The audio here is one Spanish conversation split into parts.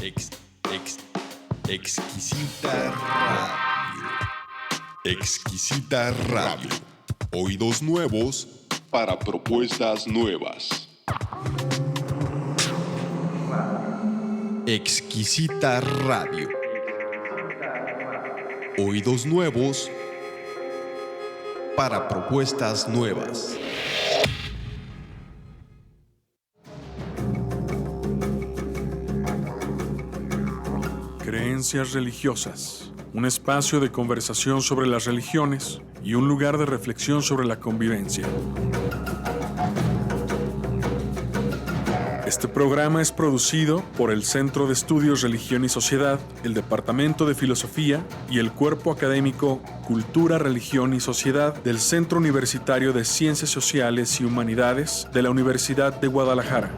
Ex, ex, exquisita radio. Exquisita radio. Oídos nuevos para propuestas nuevas. Exquisita radio. Oídos nuevos para propuestas nuevas. Creencias religiosas, un espacio de conversación sobre las religiones y un lugar de reflexión sobre la convivencia. Este programa es producido por el Centro de Estudios Religión y Sociedad, el Departamento de Filosofía y el Cuerpo Académico Cultura, Religión y Sociedad del Centro Universitario de Ciencias Sociales y Humanidades de la Universidad de Guadalajara.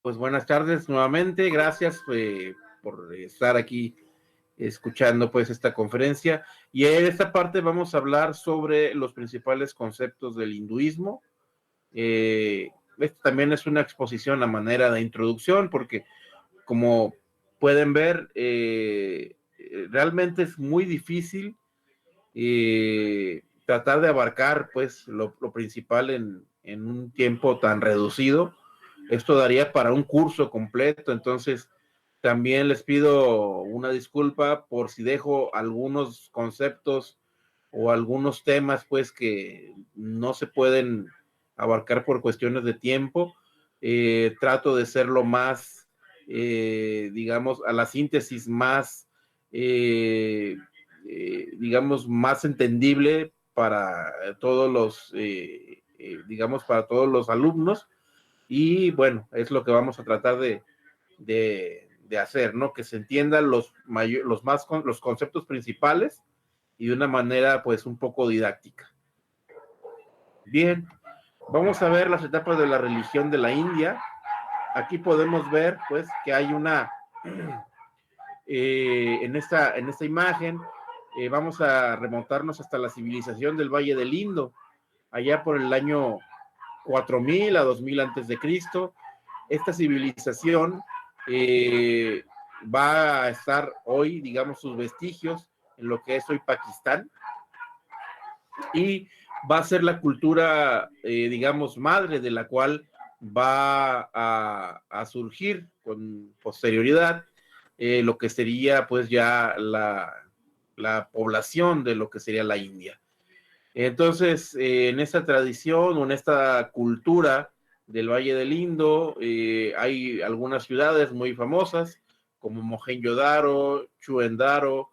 Pues buenas tardes nuevamente, gracias por estar aquí escuchando pues esta conferencia, y en esta parte vamos a hablar sobre los principales conceptos del hinduismo. Esto también es una exposición a manera de introducción, porque como pueden ver, realmente es muy difícil tratar de abarcar pues lo principal en un tiempo tan reducido. Esto daría para un curso completo, entonces también les pido una disculpa por si dejo algunos conceptos o algunos temas pues que no se pueden abarcar por cuestiones de tiempo. Trato de ser lo más, digamos, a la síntesis más, digamos, más entendible para todos los, digamos, para todos los alumnos. Y bueno, es lo que vamos a tratar de hacer, ¿no? Que se entiendan los conceptos principales y de una manera pues un poco didáctica. Bien, vamos a ver las etapas de la religión de la India. Aquí podemos ver pues que hay una, en esta imagen, vamos a remontarnos hasta la civilización del Valle del Indo, allá por el año 4000 a 2000 antes de Cristo. Esta civilización va a estar hoy, digamos, sus vestigios en lo que es hoy Pakistán, y va a ser la cultura, digamos, madre, de la cual va a surgir con posterioridad lo que sería pues ya la población de lo que sería la India. Entonces, en esta tradición o en esta cultura del Valle del Indo, hay algunas ciudades muy famosas como Mohenjo-Daro, Chuendaro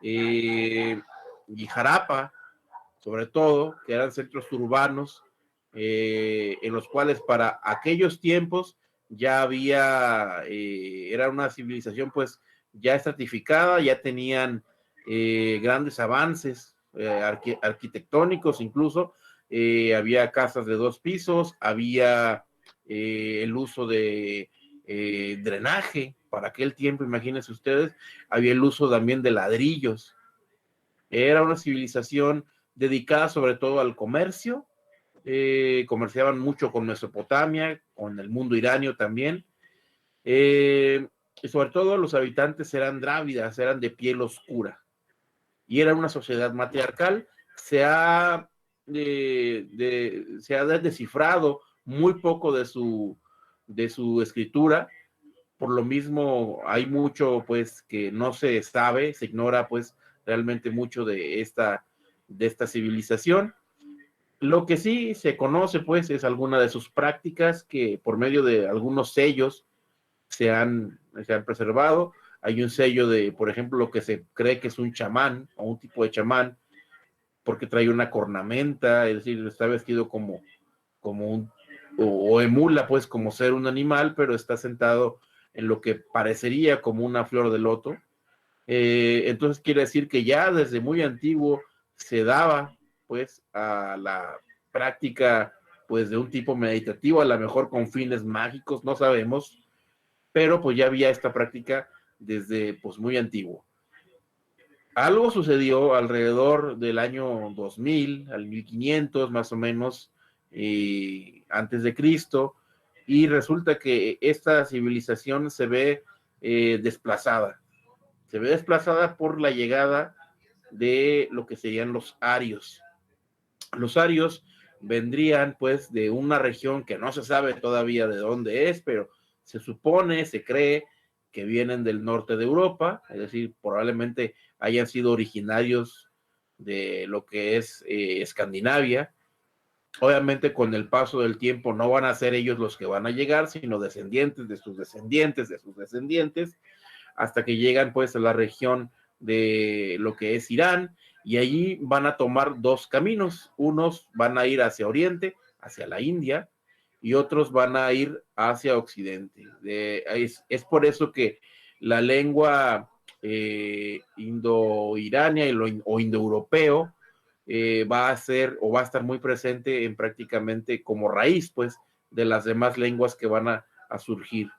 y Jarapa, sobre todo, que eran centros urbanos en los cuales para aquellos tiempos ya había, era una civilización pues ya estratificada, ya tenían grandes avances arquitectónicos, incluso había casas de 2 pisos, había el uso de drenaje para aquel tiempo, imagínense ustedes, había el uso también de ladrillos. Era una civilización dedicada sobre todo al comercio, comerciaban mucho con Mesopotamia, con el mundo iranio también, y sobre todo los habitantes eran drávidas, eran de piel oscura, y era una sociedad matriarcal. Se ha descifrado muy poco de su escritura, por lo mismo hay mucho pues que no se sabe, se ignora pues realmente mucho de esta civilización. Lo que sí se conoce pues es alguna de sus prácticas que por medio de algunos sellos se han preservado. Hay un sello de, por ejemplo, lo que se cree que es un chamán o un tipo de chamán, porque trae una cornamenta, es decir, está vestido como un, o emula pues como ser un animal, pero está sentado en lo que parecería como una flor de loto. Entonces quiere decir que ya desde muy antiguo se daba pues a la práctica pues de un tipo meditativo, a lo mejor con fines mágicos, no sabemos, pero pues ya había esta práctica desde pues muy antiguo. Algo sucedió alrededor del año 2000, al 1500 más o menos, antes de Cristo, y resulta que esta civilización se ve desplazada. Se ve desplazada por la llegada de lo que serían los arios. Los arios vendrían pues de una región que no se sabe todavía de dónde es, pero se supone, se cree que vienen del norte de Europa, es decir, probablemente hayan sido originarios de lo que es Escandinavia. Obviamente con el paso del tiempo no van a ser ellos los que van a llegar, sino descendientes de sus descendientes, de sus descendientes, hasta que llegan pues a la región de lo que es Irán, y allí van a tomar dos caminos. Unos van a ir hacia Oriente, hacia la India, y otros van a ir hacia Occidente. Es por eso que la lengua indo-irania o indoeuropeo va a ser o va a estar muy presente en prácticamente como raíz, pues, de las demás lenguas que van a surgir.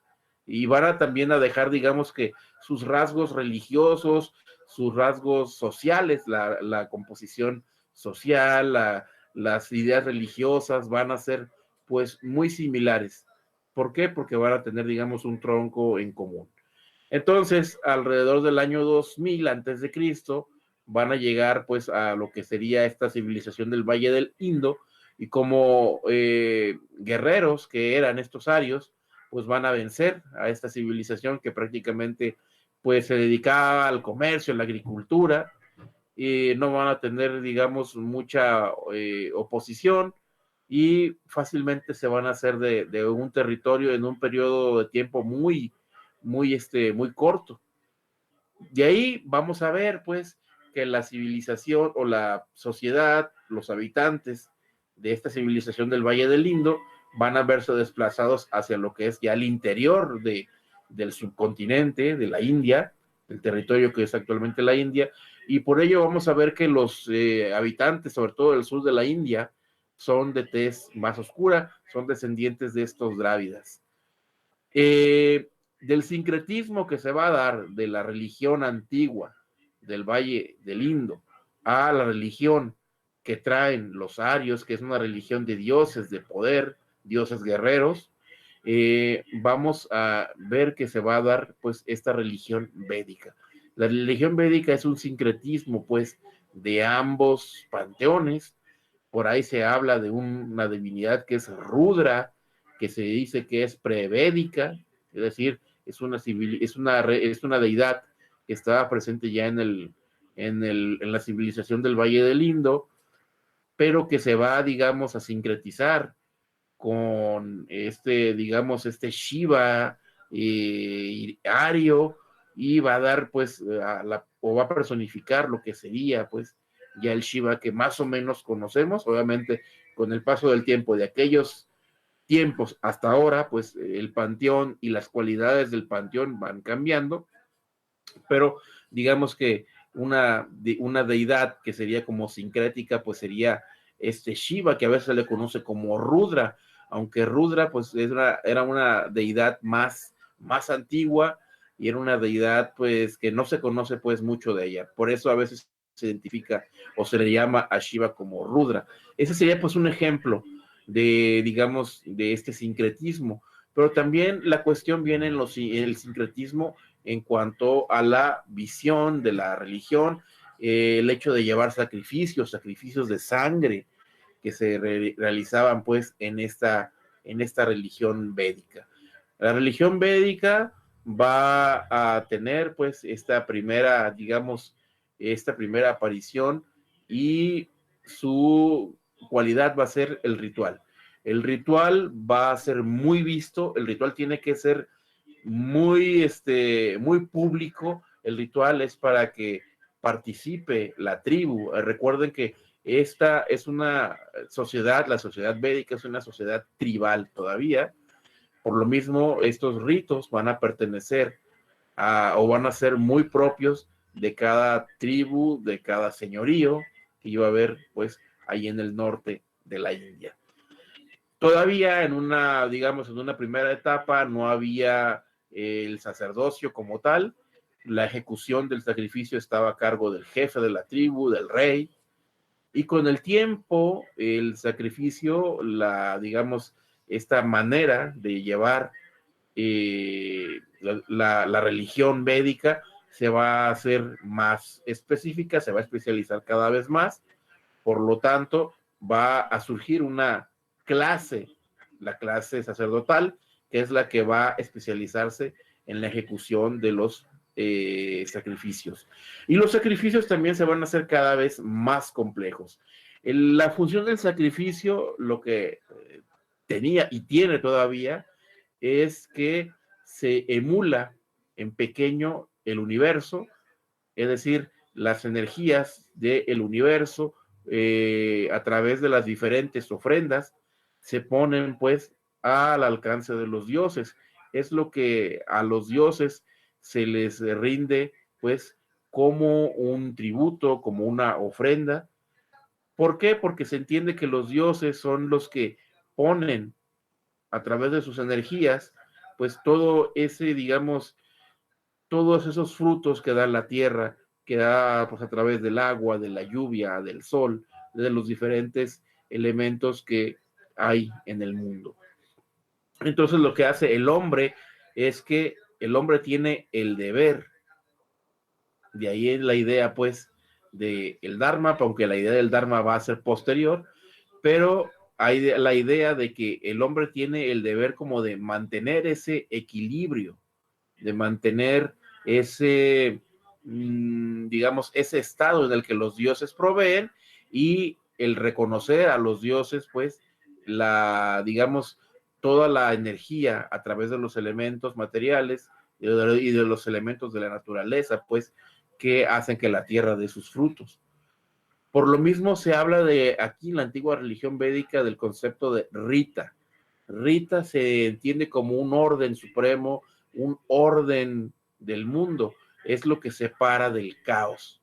Y van a también a dejar, digamos que sus rasgos religiosos, sus rasgos sociales, la composición social, las ideas religiosas van a ser pues muy similares. ¿Por qué? Porque van a tener, digamos, un tronco en común. Entonces, alrededor del año 2000 antes de Cristo, van a llegar pues a lo que sería esta civilización del Valle del Indo, y como guerreros que eran estos arios, pues van a vencer a esta civilización que prácticamente pues se dedicaba al comercio, a la agricultura, y no van a tener, digamos, mucha oposición, y fácilmente se van a hacer de un territorio en un periodo de tiempo muy corto. De ahí vamos a ver, pues, que la civilización o la sociedad, los habitantes de esta civilización del Valle del Indo, van a verse desplazados hacia lo que es ya el interior del subcontinente, de la India, el territorio que es actualmente la India, y por ello vamos a ver que los habitantes, sobre todo del sur de la India, son de tez más oscura, son descendientes de estos drávidas. Del sincretismo que se va a dar de la religión antigua del Valle del Indo a la religión que traen los arios, que es una religión de dioses de poder, dioses guerreros, vamos a ver que se va a dar pues esta religión védica. La religión védica es un sincretismo pues de ambos panteones. Por ahí se habla de una divinidad que es Rudra, que se dice que es prevédica, es decir, es una deidad que estaba presente ya en la civilización del Valle del Indo, pero que se va, digamos, a sincretizar con digamos, Shiva ario, y va a dar, pues, o va a personificar lo que sería, pues, ya el Shiva que más o menos conocemos. Obviamente, con el paso del tiempo, de aquellos tiempos hasta ahora, pues, el panteón y las cualidades del panteón van cambiando, pero digamos que una deidad que sería como sincrética, pues sería Shiva, que a veces se le conoce como Rudra, aunque Rudra pues era una deidad más antigua, y era una deidad pues que no se conoce pues mucho de ella, por eso a veces se identifica o se le llama a Shiva como Rudra. Ese sería pues un ejemplo de, digamos, de este sincretismo, pero también la cuestión viene en el sincretismo en cuanto a la visión de la religión, el hecho de llevar sacrificios de sangre que se realizaban pues en esta religión védica. La religión védica va a tener pues esta primera aparición, y su cualidad va a ser el ritual. El ritual va a ser muy visto, el ritual tiene que ser muy público. El ritual es para que participe la tribu. Recuerden que esta es una sociedad, la sociedad védica es una sociedad tribal todavía. Por lo mismo, estos ritos van a pertenecer o van a ser muy propios de cada tribu, de cada señorío que iba a haber pues ahí en el norte de la India. Todavía en una, digamos, en una primera etapa no había el sacerdocio como tal. La ejecución del sacrificio estaba a cargo del jefe de la tribu, del rey, y con el tiempo el sacrificio, digamos, esta manera de llevar la religión védica se va a hacer más específica, se va a especializar cada vez más, por lo tanto va a surgir una clase, la clase sacerdotal, que es la que va a especializarse en la ejecución de los sacrificios. Y los sacrificios también se van a hacer cada vez más complejos. La función del sacrificio, lo que tenía y tiene todavía, es que se emula en pequeño el universo, es decir, las energías del universo a través de las diferentes ofrendas se ponen pues al alcance de los dioses. Es lo que a los dioses se les rinde pues como un tributo, como una ofrenda. ¿Por qué? Porque se entiende que los dioses son los que ponen a través de sus energías pues todo ese, digamos, todos esos frutos que da la tierra, que da pues a través del agua, de la lluvia, del sol, de los diferentes elementos que hay en el mundo. Entonces lo que hace el hombre es que el hombre tiene el deber, de ahí es la idea pues del Dharma, aunque la idea del Dharma va a ser posterior, pero hay la idea de que el hombre tiene el deber como de mantener ese equilibrio, de mantener ese, digamos, ese estado en el que los dioses proveen y el reconocer a los dioses, pues, digamos, toda la energía a través de los elementos materiales y de los elementos de la naturaleza, pues, que hacen que la tierra dé sus frutos. Por lo mismo se habla de aquí en la antigua religión védica del concepto de Rita. Rita se entiende como un orden supremo, un orden del mundo, es lo que separa del caos.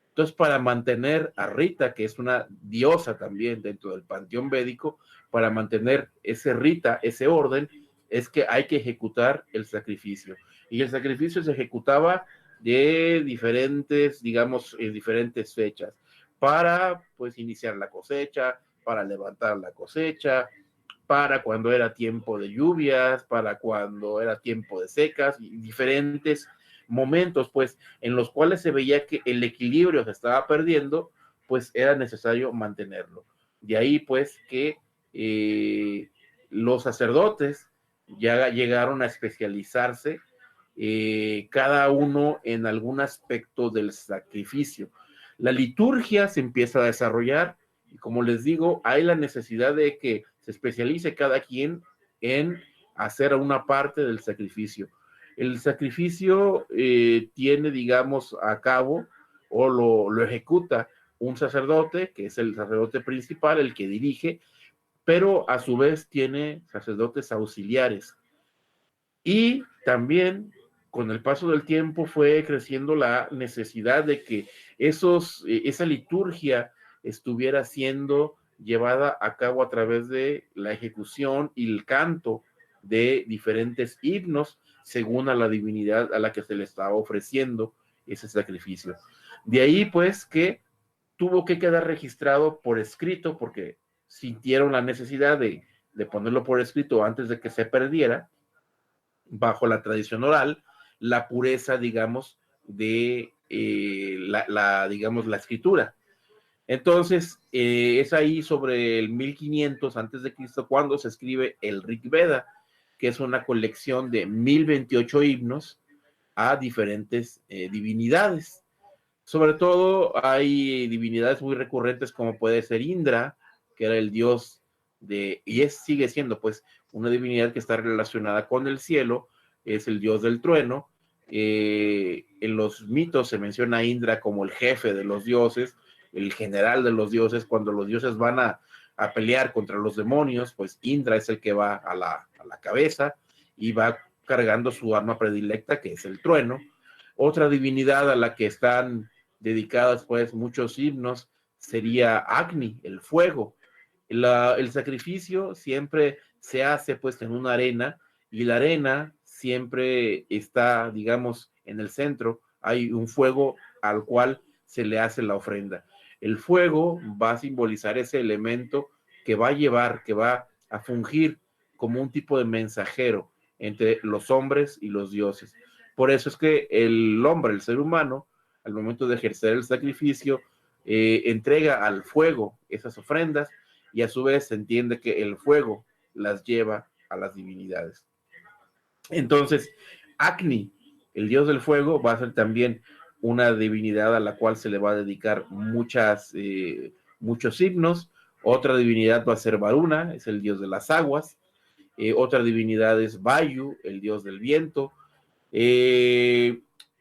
Entonces, para mantener a Rita, que es una diosa también dentro del panteón védico, para mantener ese Rita, ese orden, es que hay que ejecutar el sacrificio. Y el sacrificio se ejecutaba de diferentes, digamos, en diferentes fechas, para pues iniciar la cosecha, para levantar la cosecha, para cuando era tiempo de lluvias, para cuando era tiempo de secas, y diferentes momentos, pues, en los cuales se veía que el equilibrio se estaba perdiendo, pues era necesario mantenerlo. De ahí, pues, que los sacerdotes ya llegaron a especializarse, cada uno en algún aspecto del sacrificio. La liturgia se empieza a desarrollar, y como les digo, hay la necesidad de que se especialice cada quien en hacer una parte del sacrificio. El sacrificio tiene, digamos, a cabo o lo ejecuta un sacerdote, que es el sacerdote principal, el que dirige, pero a su vez tiene sacerdotes auxiliares. Y también con el paso del tiempo fue creciendo la necesidad de que esa liturgia estuviera siendo llevada a cabo a través de la ejecución y el canto de diferentes himnos según a la divinidad a la que se le estaba ofreciendo ese sacrificio. De ahí pues que tuvo que quedar registrado por escrito porque sintieron la necesidad de ponerlo por escrito antes de que se perdiera bajo la tradición oral, la pureza, digamos, de digamos, la escritura. Entonces, es ahí sobre el 1500 antes de Cristo cuando se escribe el Rig Veda, que es una colección de 1028 himnos a diferentes divinidades. Sobre todo hay divinidades muy recurrentes como puede ser Indra, que era el dios sigue siendo pues una divinidad que está relacionada con el cielo, es el dios del trueno. En los mitos se menciona a Indra como el jefe de los dioses, el general de los dioses. Cuando los dioses van a pelear contra los demonios, pues Indra es el que va a la cabeza y va cargando su arma predilecta, que es el trueno. Otra divinidad a la que están dedicadas pues muchos himnos sería Agni, el fuego. El sacrificio siempre se hace pues en una arena, y la arena siempre está, digamos, en el centro. Hay un fuego al cual se le hace la ofrenda. El fuego va a simbolizar ese elemento que va a llevar, que va a fungir como un tipo de mensajero entre los hombres y los dioses. Por eso es que el hombre, el ser humano, al momento de ejercer el sacrificio, entrega al fuego esas ofrendas, y a su vez se entiende que el fuego las lleva a las divinidades. Entonces, Agni, el dios del fuego, va a ser también una divinidad a la cual se le va a dedicar muchos himnos. Otra divinidad va a ser Varuna, es el dios de las aguas. Otra divinidad es Vayu, el dios del viento.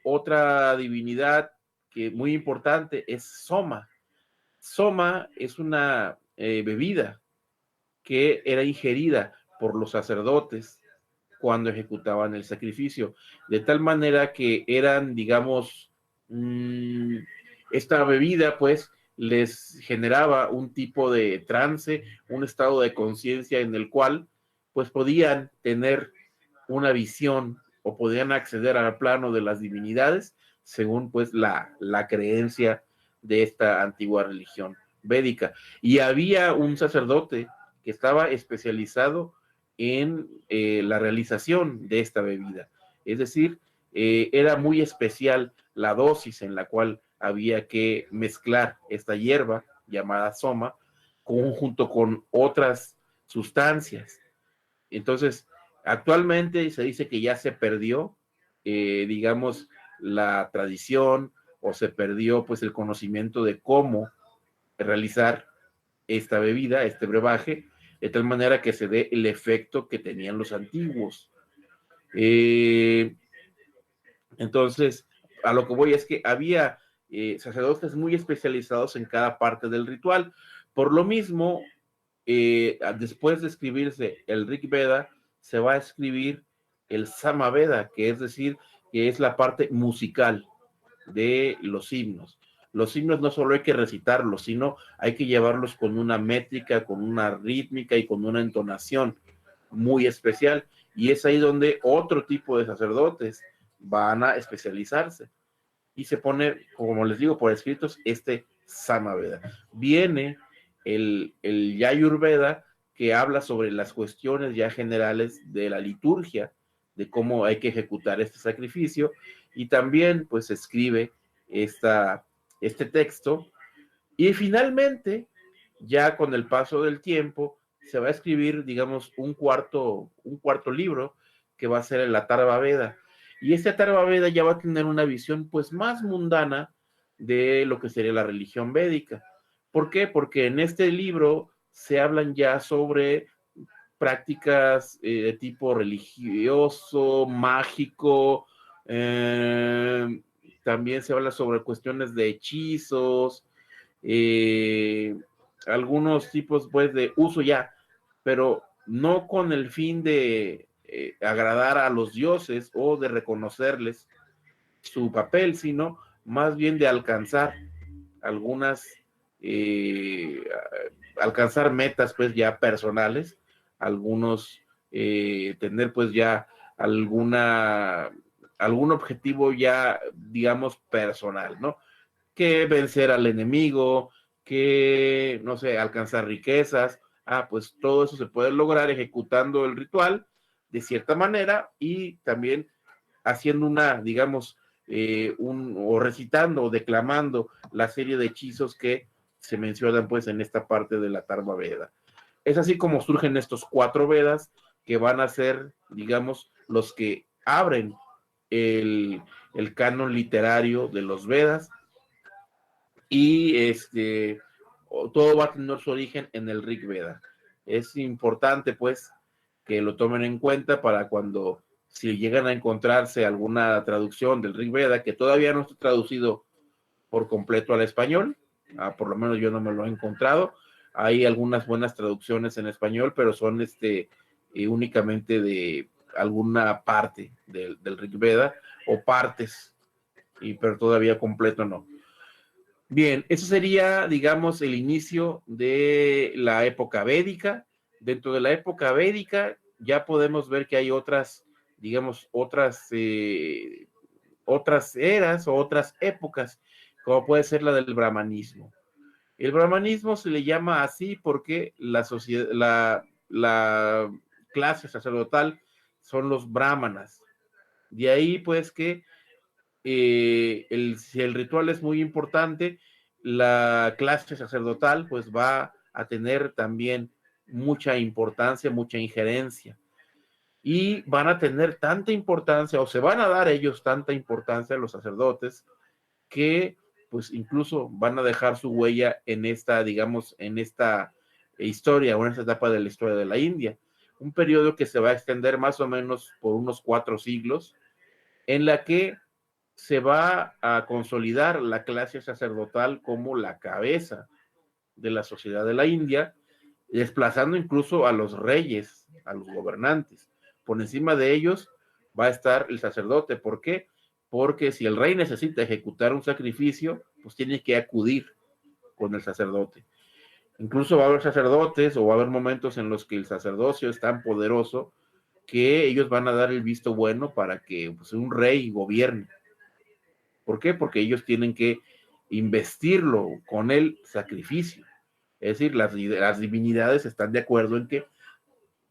Otra divinidad que muy importante es Soma. Soma es una bebida que era ingerida por los sacerdotes cuando ejecutaban el sacrificio, de tal manera que eran, digamos, esta bebida pues les generaba un tipo de trance, un estado de conciencia en el cual pues podían tener una visión o podían acceder al plano de las divinidades según pues la creencia de esta antigua religión védica. Y había un sacerdote que estaba especializado en la realización de esta bebida. Es decir, era muy especial la dosis en la cual había que mezclar esta hierba llamada soma junto con otras sustancias. Entonces, actualmente se dice que ya se perdió, digamos, la tradición, o se perdió pues el conocimiento de cómo realizar esta bebida, este brebaje, de tal manera que se dé el efecto que tenían los antiguos. Entonces, a lo que voy es que había sacerdotes muy especializados en cada parte del ritual. Por lo mismo, después de escribirse el Rig Veda, se va a escribir el Sama Veda, que es decir, que es la parte musical de los himnos. Los himnos no solo hay que recitarlos, sino hay que llevarlos con una métrica, con una rítmica y con una entonación muy especial. Y es ahí donde otro tipo de sacerdotes van a especializarse. Y se pone, como les digo, por escritos, este Samaveda. Viene el Yayurveda, que habla sobre las cuestiones ya generales de la liturgia, de cómo hay que ejecutar este sacrificio, y también pues escribe este texto, y finalmente, ya con el paso del tiempo, se va a escribir, digamos, un cuarto libro, que va a ser el Atharva Veda. Y este Atharva Veda ya va a tener una visión pues más mundana de lo que sería la religión védica. ¿Por qué? Porque en este libro se hablan ya sobre prácticas de tipo religioso, mágico, también se habla sobre cuestiones de hechizos, eh, algunos tipos pues de uso ya, pero no con el fin de agradar a los dioses o de reconocerles su papel, sino más bien de alcanzar algunas, alcanzar metas pues ya personales, algunos tener pues ya algún objetivo ya, digamos, personal, ¿no? Que vencer al enemigo, que, no sé, alcanzar riquezas. Pues todo eso se puede lograr ejecutando el ritual de cierta manera, y también haciendo digamos, o recitando o declamando la serie de hechizos que se mencionan pues en esta parte de la Atharva Veda. Es así como surgen estos 4 Vedas, que van a ser, digamos, los que abren el canon literario de los Vedas, y todo va a tener su origen en el Rig Veda. Es importante pues que lo tomen en cuenta para cuando, si llegan a encontrarse alguna traducción del Rig Veda, que todavía no está traducido por completo al español, por lo menos yo no me lo he encontrado. Hay algunas buenas traducciones en español, pero son únicamente de alguna parte del Rig Veda, o partes, pero todavía completo no. Bien, eso sería, digamos, el inicio de la época védica. Dentro de la época védica ya podemos ver que hay otras, digamos, otras eras o otras épocas, como puede ser la del brahmanismo. El brahmanismo se le llama así porque la sociedad, la clase sacerdotal son los brahmanas. De ahí, pues, que si el ritual es muy importante, la clase sacerdotal pues va a tener también mucha importancia, mucha injerencia. Y van a tener tanta importancia, o se van a dar ellos tanta importancia a los sacerdotes, que pues incluso van a dejar su huella en esta, digamos, en esta historia o en esta etapa de la historia de la India. Un periodo que se va a extender más o menos por unos 4 siglos, en la que se va a consolidar la clase sacerdotal como la cabeza de la sociedad de la India, desplazando incluso a los reyes, a los gobernantes. Por encima de ellos va a estar el sacerdote. ¿Por qué? Porque si el rey necesita ejecutar un sacrificio, pues tiene que acudir con el sacerdote. Incluso va a haber sacerdotes o va a haber momentos en los que el sacerdocio es tan poderoso que ellos van a dar el visto bueno para que pues, un rey gobierne. ¿Por qué? Porque ellos tienen que investirlo con el sacrificio. Es decir, las divinidades están de acuerdo en que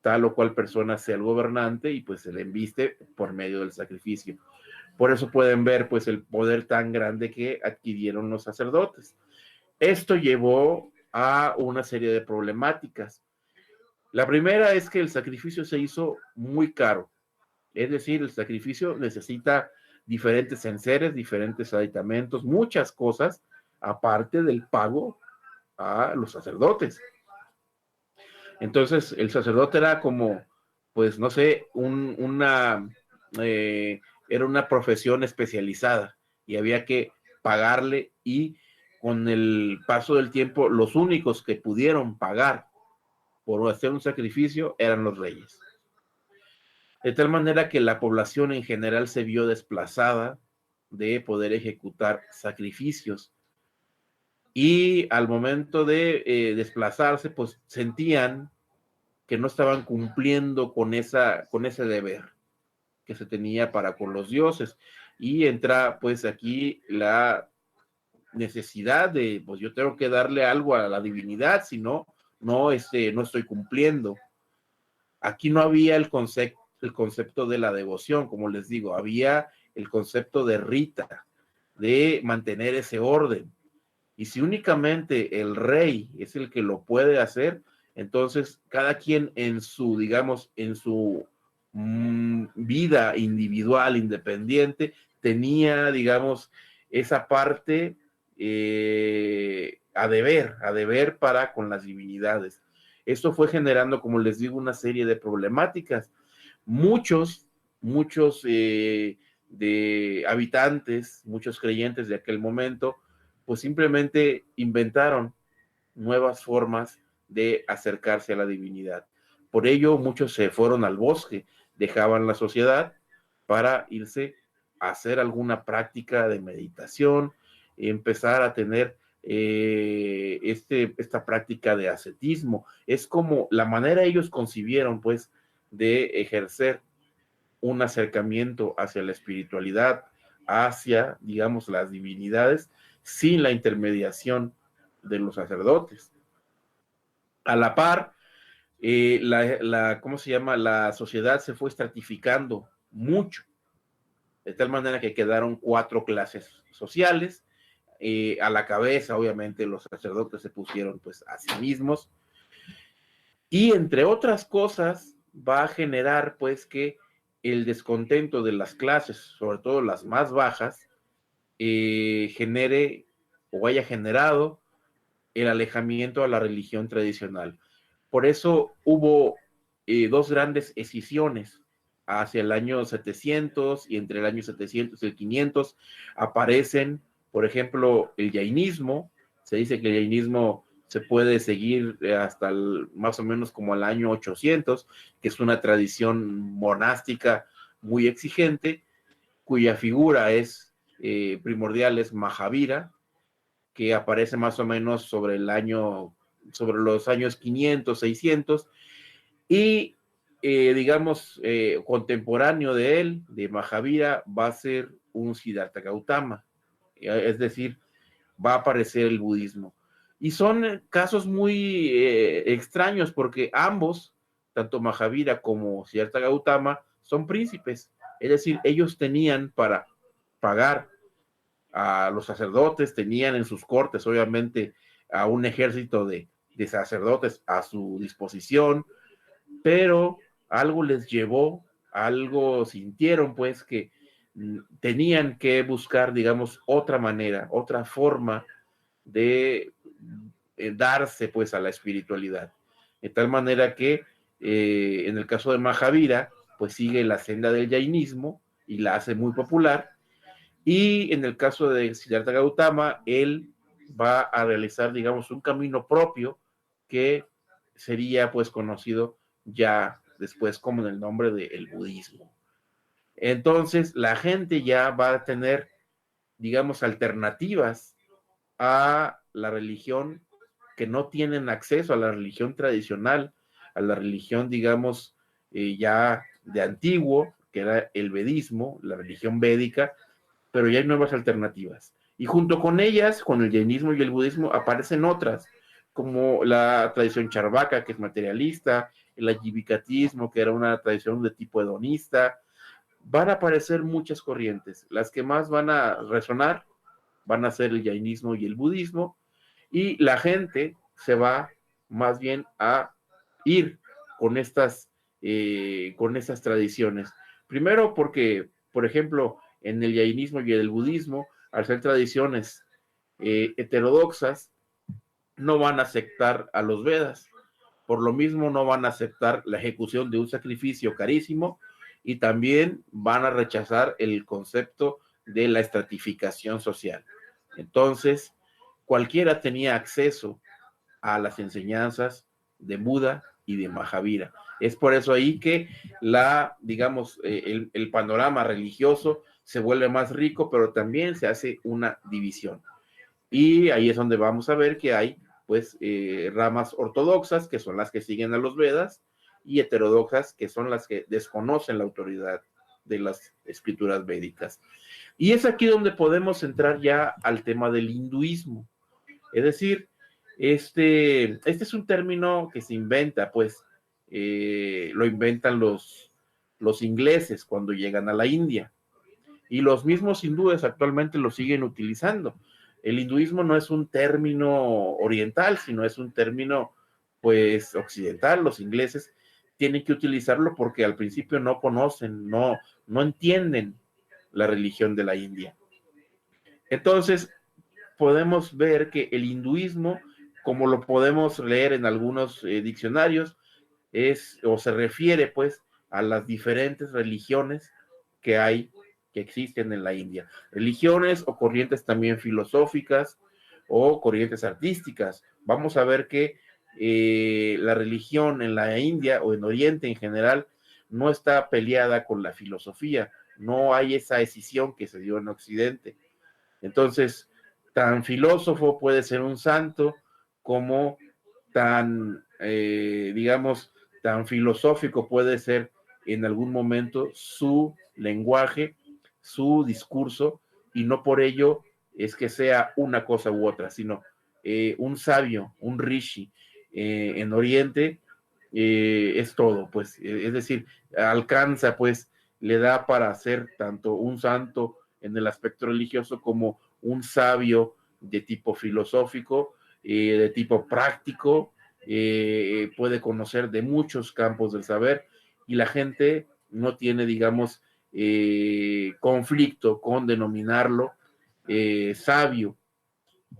tal o cual persona sea el gobernante y pues se le embiste por medio del sacrificio. Por eso pueden ver pues el poder tan grande que adquirieron los sacerdotes. Esto llevó a una serie de problemáticas. La primera es que el sacrificio se hizo muy caro. Es decir, el sacrificio necesita diferentes enseres, diferentes aditamentos, muchas cosas, aparte del pago a los sacerdotes. Entonces, el sacerdote era como, pues, no sé, era una profesión especializada y había que pagarle y con el paso del tiempo, los únicos que pudieron pagar por hacer un sacrificio eran los reyes. De tal manera que la población en general se vio desplazada de poder ejecutar sacrificios. Y al momento de desplazarse, pues sentían que no estaban cumpliendo con ese deber que se tenía para con los dioses. Y entra pues aquí la necesidad de, pues yo tengo que darle algo a la divinidad, si no, no estoy cumpliendo. Aquí no había el concepto de la devoción, como les digo, había el concepto de rita, de mantener ese orden. Y si únicamente el rey es el que lo puede hacer, entonces cada quien en su, digamos, en su vida individual, independiente, tenía, digamos, esa parte a deber para con las divinidades. Esto fue generando, como les digo, una serie de problemáticas. Muchos de habitantes, muchos creyentes de aquel momento, pues simplemente inventaron nuevas formas de acercarse a la divinidad. Por ello, muchos se fueron al bosque, dejaban la sociedad para irse a hacer alguna práctica de meditación, empezar a tener esta práctica de ascetismo. Es como la manera ellos concibieron, pues, de ejercer un acercamiento hacia la espiritualidad, hacia, digamos, las divinidades, sin la intermediación de los sacerdotes. A la par, ¿cómo se llama? La sociedad se fue estratificando mucho, de tal manera que quedaron 4 clases sociales. A la cabeza, obviamente, los sacerdotes se pusieron pues a sí mismos. Y entre otras cosas, va a generar pues que el descontento de las clases, sobre todo las más bajas, genere o haya generado el alejamiento a la religión tradicional. Por eso hubo 2 grandes escisiones hacia el año 700 y entre el año 700 y el 500 aparecen, por ejemplo, el jainismo. Se dice que el jainismo se puede seguir hasta más o menos como el año 800, que es una tradición monástica muy exigente, cuya figura es primordial es Mahavira, que aparece más o menos sobre los años 500, 600, y digamos, contemporáneo de él, de Mahavira, va a ser un Siddhartha Gautama, es decir, va a aparecer el budismo. Y son casos muy extraños porque ambos, tanto Mahavira como Siddhartha Gautama, son príncipes. Es decir, ellos tenían para pagar a los sacerdotes, tenían en sus cortes, obviamente, a un ejército de sacerdotes a su disposición, pero algo les llevó, algo sintieron, pues, que tenían que buscar, digamos, otra manera, otra forma de darse, pues, a la espiritualidad. De tal manera que, en el caso de Mahavira, pues sigue la senda del jainismo y la hace muy popular, y en el caso de Siddhartha Gautama, él va a realizar, digamos, un camino propio que sería, pues, conocido ya después como en el nombre del budismo. Entonces, la gente ya va a tener, digamos, alternativas a la religión que no tienen acceso a la religión tradicional, a la religión, digamos, ya de antiguo, que era el vedismo, la religión védica, pero ya hay nuevas alternativas. Y junto con ellas, con el jainismo y el budismo, aparecen otras, como la tradición charvaka, que es materialista, el ajivikatismo, que era una tradición de tipo hedonista. Van a aparecer muchas corrientes. Las que más van a resonar van a ser el jainismo y el budismo, y la gente se va más bien a ir con estas tradiciones. Primero porque, por ejemplo, en el jainismo y el budismo, al ser tradiciones heterodoxas, no van a aceptar a los Vedas. Por lo mismo, no van a aceptar la ejecución de un sacrificio carísimo, y también van a rechazar el concepto de la estratificación social. Entonces, cualquiera tenía acceso a las enseñanzas de Buda y de Mahavira. Es por eso ahí que digamos, el panorama religioso se vuelve más rico, pero también se hace una división. Y ahí es donde vamos a ver que hay, pues, ramas ortodoxas, que son las que siguen a los Vedas, y heterodoxas, que son las que desconocen la autoridad de las escrituras védicas. Y es aquí donde podemos entrar ya al tema del hinduismo. Es decir, este es un término que se inventa, pues, lo inventan los ingleses cuando llegan a la India, y los mismos hindúes actualmente lo siguen utilizando. El hinduismo no es un término oriental, sino es un término, pues, occidental. Los ingleses tienen que utilizarlo porque al principio no conocen, no entienden la religión de la India. Entonces, podemos ver que el hinduismo, como lo podemos leer en algunos diccionarios, es o se refiere, pues, a las diferentes religiones que hay, que existen en la India. Religiones o corrientes también filosóficas o corrientes artísticas. Vamos a ver que la religión en la India o en Oriente en general no está peleada con la filosofía. No hay esa escisión que se dio en Occidente. Entonces, tan filósofo puede ser un santo como tan, digamos, tan filosófico puede ser en algún momento su lenguaje, su discurso, y no por ello es que sea una cosa u otra, sino un sabio, un rishi en Oriente es todo, pues, es decir, alcanza, pues, le da para ser tanto un santo en el aspecto religioso como un sabio de tipo filosófico, de tipo práctico, puede conocer de muchos campos del saber, y la gente no tiene, digamos, conflicto con denominarlo sabio,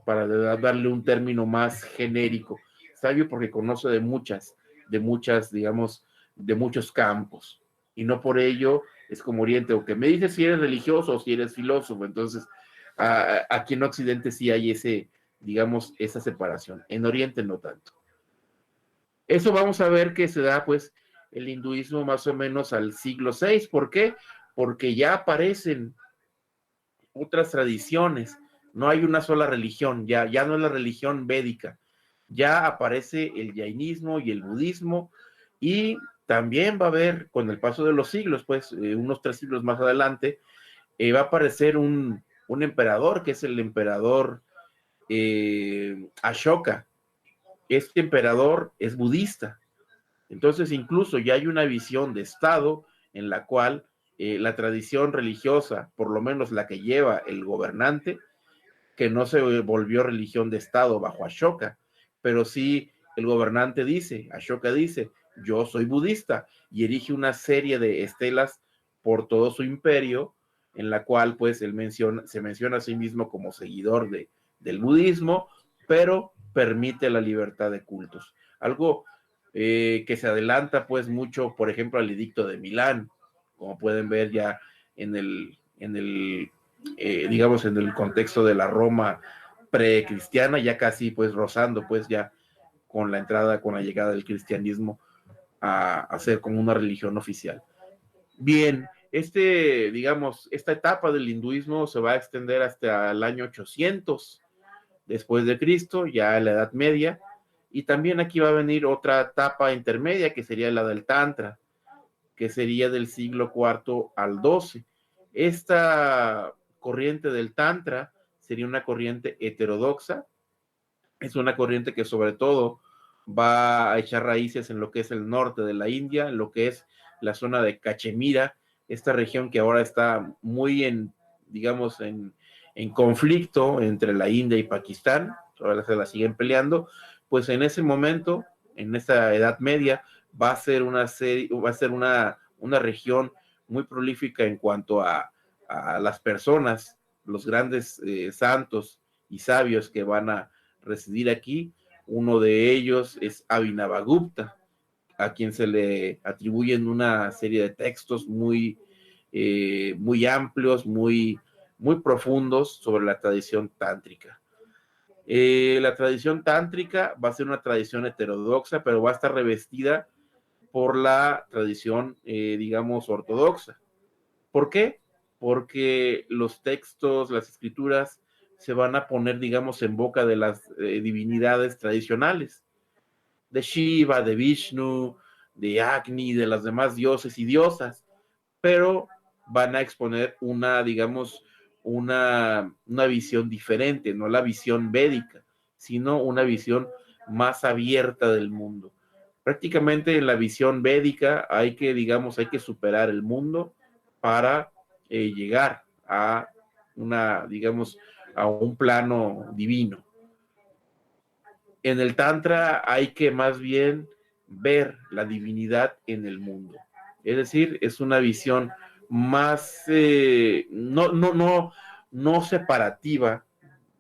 para darle un término más genérico. Sabio porque conoce de muchas, digamos, de muchos campos, y no por ello es como Oriente, o que me dices si eres religioso o si eres filósofo. Entonces, aquí en Occidente sí hay digamos, esa separación. En Oriente no tanto. Eso vamos a ver que se da, pues, el hinduismo más o menos al siglo VI. ¿Por qué? Porque ya aparecen otras tradiciones No hay una sola religión, ya no es la religión védica. Ya aparece el jainismo y el budismo, y también va a haber, con el paso de los siglos, pues unos 3 siglos más adelante, va a aparecer un emperador, que es el emperador Ashoka. Este emperador es budista. Entonces, incluso ya hay una visión de Estado en la cual la tradición religiosa, por lo menos la que lleva el gobernante, que no se volvió religión de Estado bajo Ashoka, pero sí el gobernante dice, Ashoka dice, yo soy budista, y erige una serie de estelas por todo su imperio, en la cual pues él se menciona a sí mismo como seguidor del budismo, pero permite la libertad de cultos. Algo que se adelanta pues mucho, por ejemplo, al edicto de Milán, como pueden ver ya en el digamos, en el contexto de la Roma precristiana, ya casi pues rozando pues ya con la entrada, con la llegada del cristianismo a ser como una religión oficial. Bien, digamos, esta etapa del hinduismo se va a extender hasta el año 800 después de Cristo, ya en la Edad Media, y también aquí va a venir otra etapa intermedia que sería la del Tantra, que sería del siglo IV al XII. Esta corriente del Tantra sería una corriente heterodoxa, es una corriente que sobre todo va a echar raíces en lo que es el norte de la India, en lo que es la zona de Cachemira, esta región que ahora está muy digamos, en conflicto entre la India y Pakistán, ahora se la siguen peleando, pues en ese momento, en esta Edad Media, va a ser una región muy prolífica en cuanto a las personas, los grandes santos y sabios que van a residir aquí. Uno de ellos es Abhinavagupta, a quien se le atribuyen una serie de textos muy amplios, muy profundos sobre la tradición tántrica. La tradición tántrica va a ser una tradición heterodoxa, pero va a estar revestida por la tradición, digamos, ortodoxa. ¿Por qué? Porque los textos, las escrituras, se van a poner, digamos, en boca de las divinidades tradicionales, de Shiva, de Vishnu, de Agni, de las demás dioses y diosas, pero van a exponer digamos, una visión diferente, no la visión védica, sino una visión más abierta del mundo. Prácticamente en la visión védica hay que superar el mundo para llegar a digamos, a un plano divino. En el Tantra hay que más bien ver la divinidad en el mundo. Es decir, es una visión más, no separativa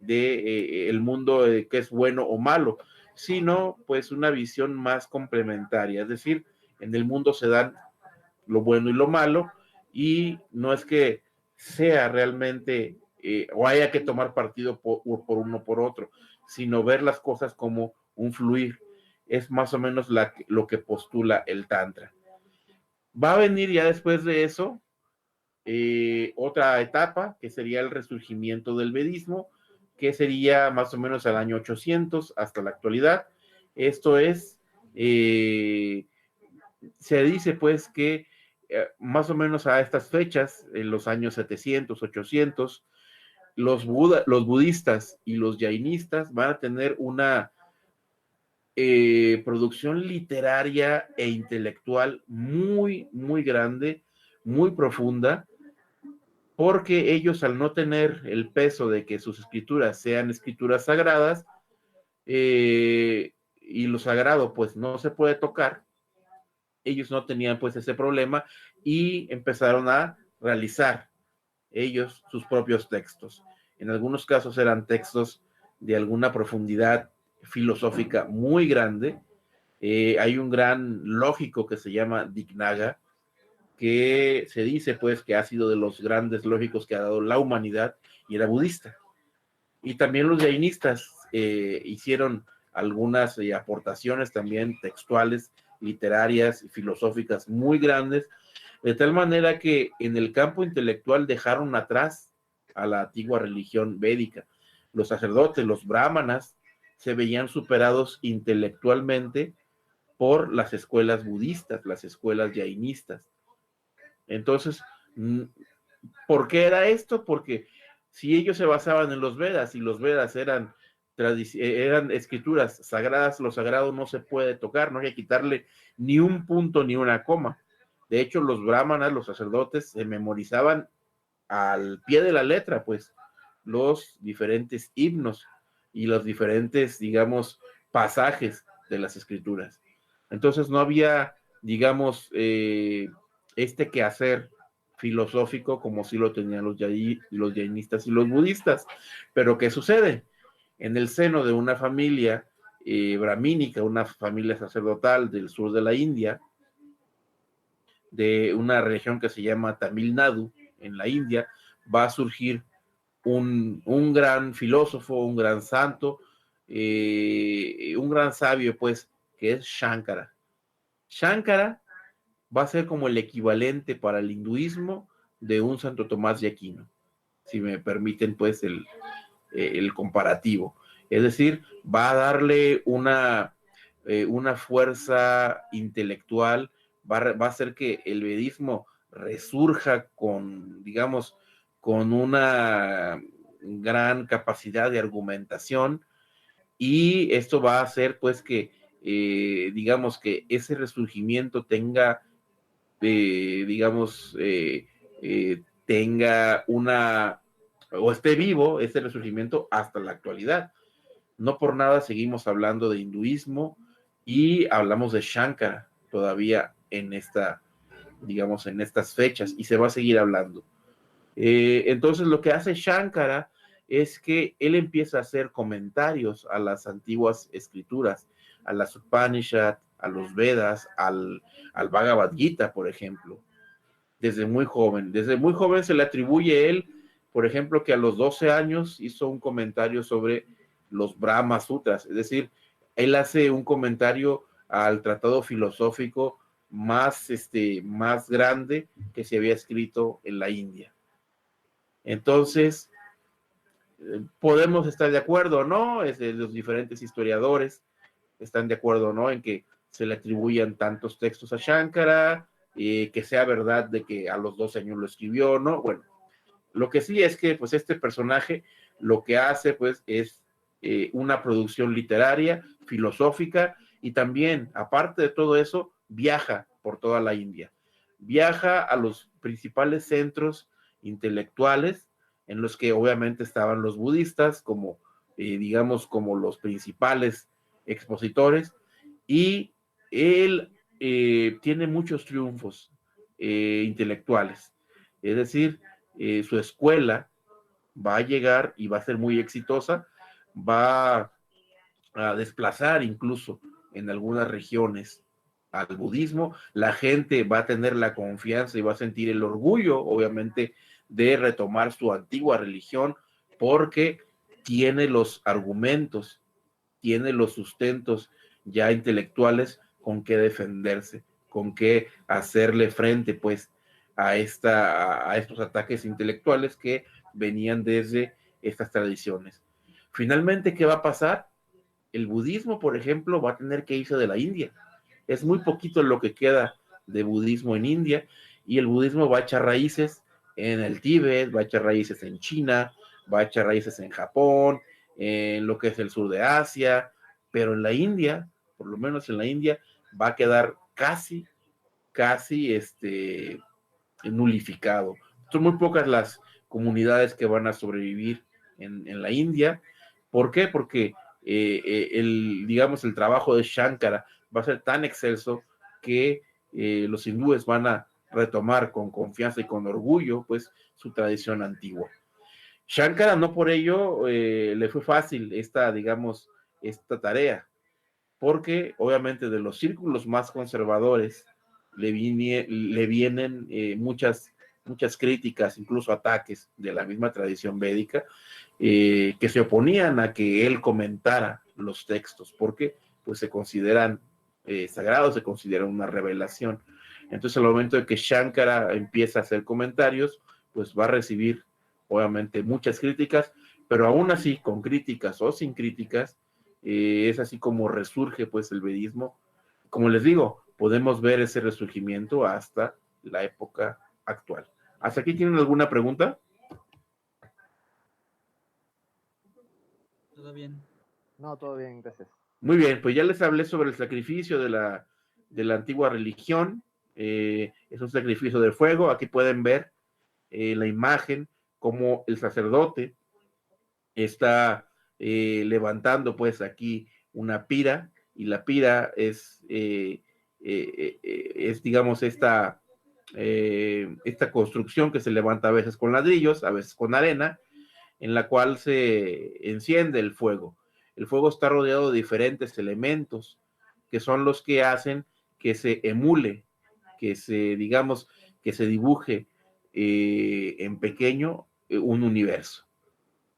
de el mundo que es bueno o malo, sino pues una visión más complementaria. Es decir, en el mundo se dan lo bueno y lo malo, y no es que sea realmente o haya que tomar partido por uno o por otro, sino ver las cosas como un fluir. Es más o menos lo que postula el Tantra. Va a venir ya después de eso otra etapa, que sería el resurgimiento del vedismo, que sería más o menos al año 800 hasta la actualidad. Esto es, se dice pues que más o menos a estas fechas, en los años 700, 800, los budistas y los jainistas van a tener una producción literaria e intelectual muy, muy grande, muy profunda, porque ellos, al no tener el peso de que sus escrituras sean escrituras sagradas, y lo sagrado pues no se puede tocar, ellos no tenían pues ese problema y empezaron a realizar ellos sus propios textos. En algunos casos eran textos de alguna profundidad filosófica muy grande. Hay un gran lógico que se llama Dignaga, que se dice pues que ha sido de los grandes lógicos que ha dado la humanidad, y era budista. Y también los jainistas hicieron algunas aportaciones también textuales, literarias y filosóficas muy grandes, de tal manera que en el campo intelectual dejaron atrás a la antigua religión védica. los sacerdotes, los brahmanas, se veían superados intelectualmente por las escuelas budistas, las escuelas jainistas. Entonces, ¿por qué era esto? Porque si ellos se basaban en los Vedas y los Vedas eran escrituras sagradas, lo sagrado no se puede tocar, no hay que quitarle ni un punto ni una coma. De hecho, los brahmanas, los sacerdotes, se memorizaban al pie de la letra, pues, los diferentes himnos y los diferentes, digamos, pasajes de las escrituras. Entonces no había, digamos, este quehacer filosófico como sí lo tenían los jainistas y los budistas. Pero ¿qué sucede? En el seno de una familia brahmínica, una familia sacerdotal del sur de la India, de una región que se llama Tamil Nadu, en la India, va a surgir un gran filósofo, un gran santo, un gran sabio, pues, que es Shankara. Shankara va a ser como el equivalente para el hinduismo de un Santo Tomás de Aquino, si me permiten, pues, el comparativo. Es decir, va a darle una fuerza intelectual, va a hacer que el vedismo resurja con, digamos, con una gran capacidad de argumentación, y esto va a hacer, pues, que, digamos, que ese resurgimiento tenga, digamos, tenga o esté vivo ese resurgimiento hasta la actualidad. No por nada seguimos hablando de hinduismo y hablamos de Shankara todavía digamos, en estas fechas, y se va a seguir hablando. Entonces lo que hace Shankara es que él empieza a hacer comentarios a las antiguas escrituras, a las Upanishad, a los Vedas, al Bhagavad Gita, por ejemplo, desde muy joven. Desde muy joven se le atribuye a él, por ejemplo, que a los 12 años hizo un comentario sobre los Brahma Sutras, es decir, él hace un comentario al tratado filosófico más grande que se había escrito en la India. Entonces, podemos estar de acuerdo o no, los diferentes historiadores están de acuerdo o no en que se le atribuyan tantos textos a Shankara, que sea verdad de que a los 12 años lo escribió, ¿no? Bueno, lo que sí es que, pues, este personaje lo que hace, pues, es una producción literaria, filosófica, y también, aparte de todo eso, viaja por toda la India. Viaja a los principales centros intelectuales, en los que obviamente estaban los budistas, como, digamos, como los principales expositores, y él tiene muchos triunfos intelectuales. Es decir, su escuela va a llegar y va a ser muy exitosa, va a desplazar incluso en algunas regiones al budismo. La gente va a tener la confianza y va a sentir el orgullo, obviamente, de retomar su antigua religión, porque tiene los argumentos, tiene los sustentos ya intelectuales con que defenderse, con que hacerle frente, pues, a estos ataques intelectuales que venían desde estas tradiciones. Finalmente, ¿qué va a pasar? El budismo, por ejemplo, va a tener que irse de la India. Es muy poquito lo que queda de budismo en India, y el budismo va a echar raíces en el Tíbet, va a echar raíces en China, va a echar raíces en Japón, en lo que es el sur de Asia, pero en la India, por lo menos en la India, va a quedar casi nulificado. Son muy pocas las comunidades que van a sobrevivir en la India. ¿Por qué? Porque digamos, el trabajo de Shankara va a ser tan excelso que los hindúes van a retomar con confianza y con orgullo, pues, su tradición antigua. Shankara no por ello le fue fácil digamos, esta tarea, porque obviamente de los círculos más conservadores le vienen muchas críticas, incluso ataques de la misma tradición védica, que se oponían a que él comentara los textos, porque, pues, se consideran sagrados, se consideran una revelación. Entonces, al momento de que Shankara empieza a hacer comentarios, pues va a recibir, obviamente, muchas críticas, pero aún así, con críticas o sin críticas, es así como resurge pues el vedismo. Como les digo, podemos ver ese resurgimiento hasta la época actual. ¿Hasta aquí tienen alguna pregunta? Todo bien. No, todo bien, gracias. Muy bien, pues ya les hablé sobre el sacrificio de la antigua religión. Es un sacrificio de fuego. Aquí pueden ver la imagen como el sacerdote está levantando pues aquí una pira, y la pira es digamos esta construcción que se levanta a veces con ladrillos, a veces con arena, en la cual se enciende el fuego. El fuego está rodeado de diferentes elementos que son los que hacen que se emule, que se, digamos, que se dibuje en pequeño un universo.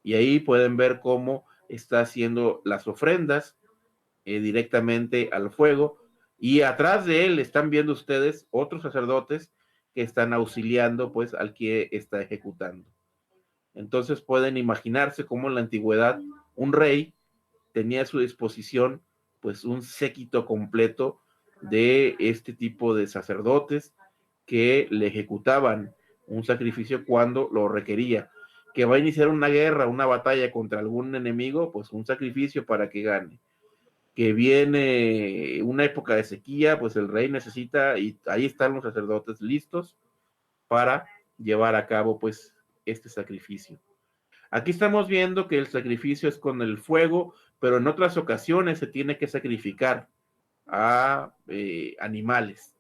Y ahí pueden ver cómo está haciendo las ofrendas directamente al fuego. Y atrás de él están viendo ustedes otros sacerdotes que están auxiliando pues al que está ejecutando. Entonces pueden imaginarse cómo en la antigüedad un rey tenía a su disposición pues un séquito completo de este tipo de sacerdotes que le ejecutaban un sacrificio cuando lo requería. Que va a iniciar una guerra, una batalla contra algún enemigo, pues un sacrificio para que gane. Que viene una época de sequía, pues el rey necesita, y ahí están los sacerdotes listos para llevar a cabo pues este sacrificio. Aquí estamos viendo que el sacrificio es con el fuego, pero en otras ocasiones se tiene que sacrificar a animales.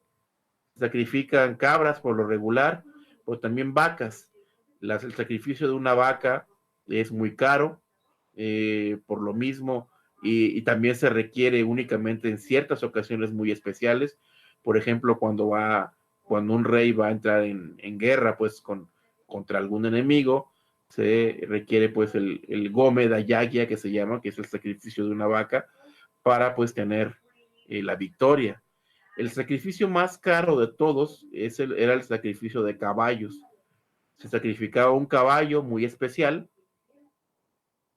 Se sacrifican cabras por lo regular, o también vacas. El sacrificio de una vaca es muy caro, por lo mismo, y también se requiere únicamente en ciertas ocasiones muy especiales. Por ejemplo, cuando un rey va a entrar en guerra pues contra algún enemigo, se requiere pues el gome da yagia, que se llama, que es el sacrificio de una vaca, para pues tener la victoria. El sacrificio más caro de todos era el sacrificio de caballos. Se sacrificaba un caballo muy especial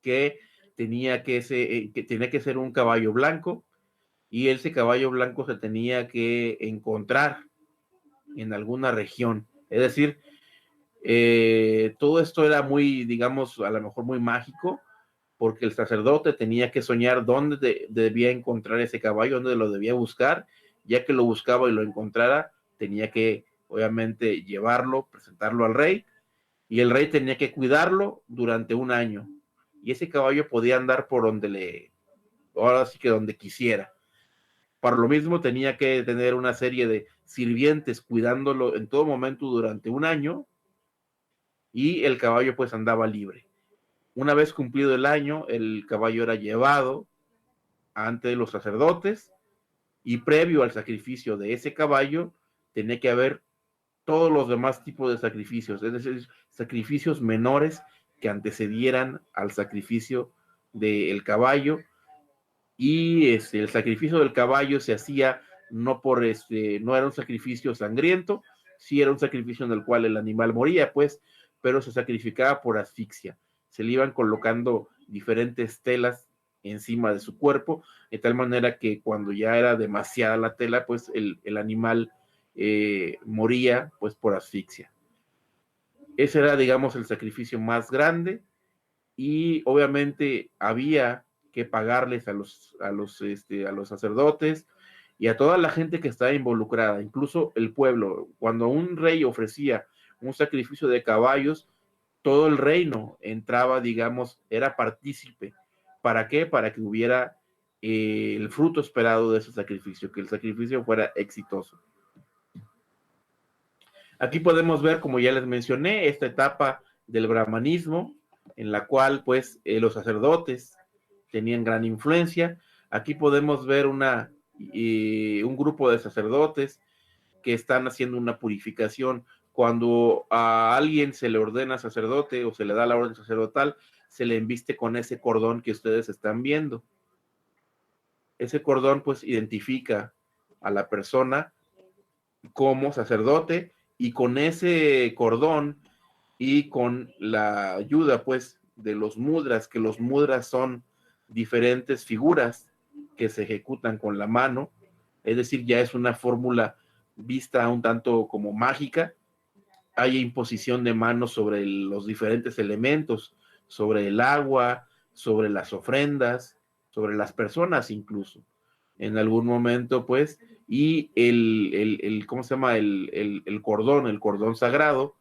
que tenía que ser un caballo blanco, y ese caballo blanco se tenía que encontrar en alguna región. Es decir, todo esto era muy, digamos, a lo mejor muy mágico, porque el sacerdote tenía que soñar dónde debía encontrar ese caballo, dónde lo debía buscar. Ya que lo buscaba y lo encontrara, tenía que, obviamente, llevarlo, presentarlo al rey, y el rey tenía que cuidarlo durante un año. Y ese caballo podía andar por ahora sí que donde quisiera. Para lo mismo tenía que tener una serie de sirvientes cuidándolo en todo momento durante un año, y el caballo pues andaba libre. Una vez cumplido el año, el caballo era llevado ante los sacerdotes, y previo al sacrificio de ese caballo tenía que haber todos los demás tipos de sacrificios, es decir, sacrificios menores que antecedieran al sacrificio del caballo. Y el sacrificio del caballo se hacía no no era un sacrificio sangriento, sí era un sacrificio en el cual el animal moría, pues, pero se sacrificaba por asfixia. Se le iban colocando diferentes telas encima de su cuerpo, de tal manera que cuando ya era demasiada la tela, pues el animal moría pues por asfixia. Ese era, digamos, el sacrificio más grande, y obviamente había que pagarles a los sacerdotes y a toda la gente que estaba involucrada, incluso el pueblo. Cuando un rey ofrecía un sacrificio de caballos, todo el reino entraba, digamos, era partícipe. ¿Para qué? Para que hubiera el fruto esperado de ese sacrificio, que el sacrificio fuera exitoso. Aquí podemos ver, como ya les mencioné, esta etapa del brahmanismo, en la cual pues los sacerdotes tenían gran influencia. Aquí podemos ver un grupo de sacerdotes que están haciendo una purificación. Cuando a alguien se le ordena sacerdote o se le da la orden sacerdotal, se le embiste con ese cordón que ustedes están viendo. Ese cordón pues identifica a la persona como sacerdote, y con ese cordón y con la ayuda pues de los mudras, que los mudras son diferentes figuras que se ejecutan con la mano, es decir, ya es una fórmula vista un tanto como mágica. Hay imposición de manos sobre los diferentes elementos, sobre el agua, sobre las ofrendas, sobre las personas incluso, en algún momento, pues, y ¿cómo se llama? El cordón sagrado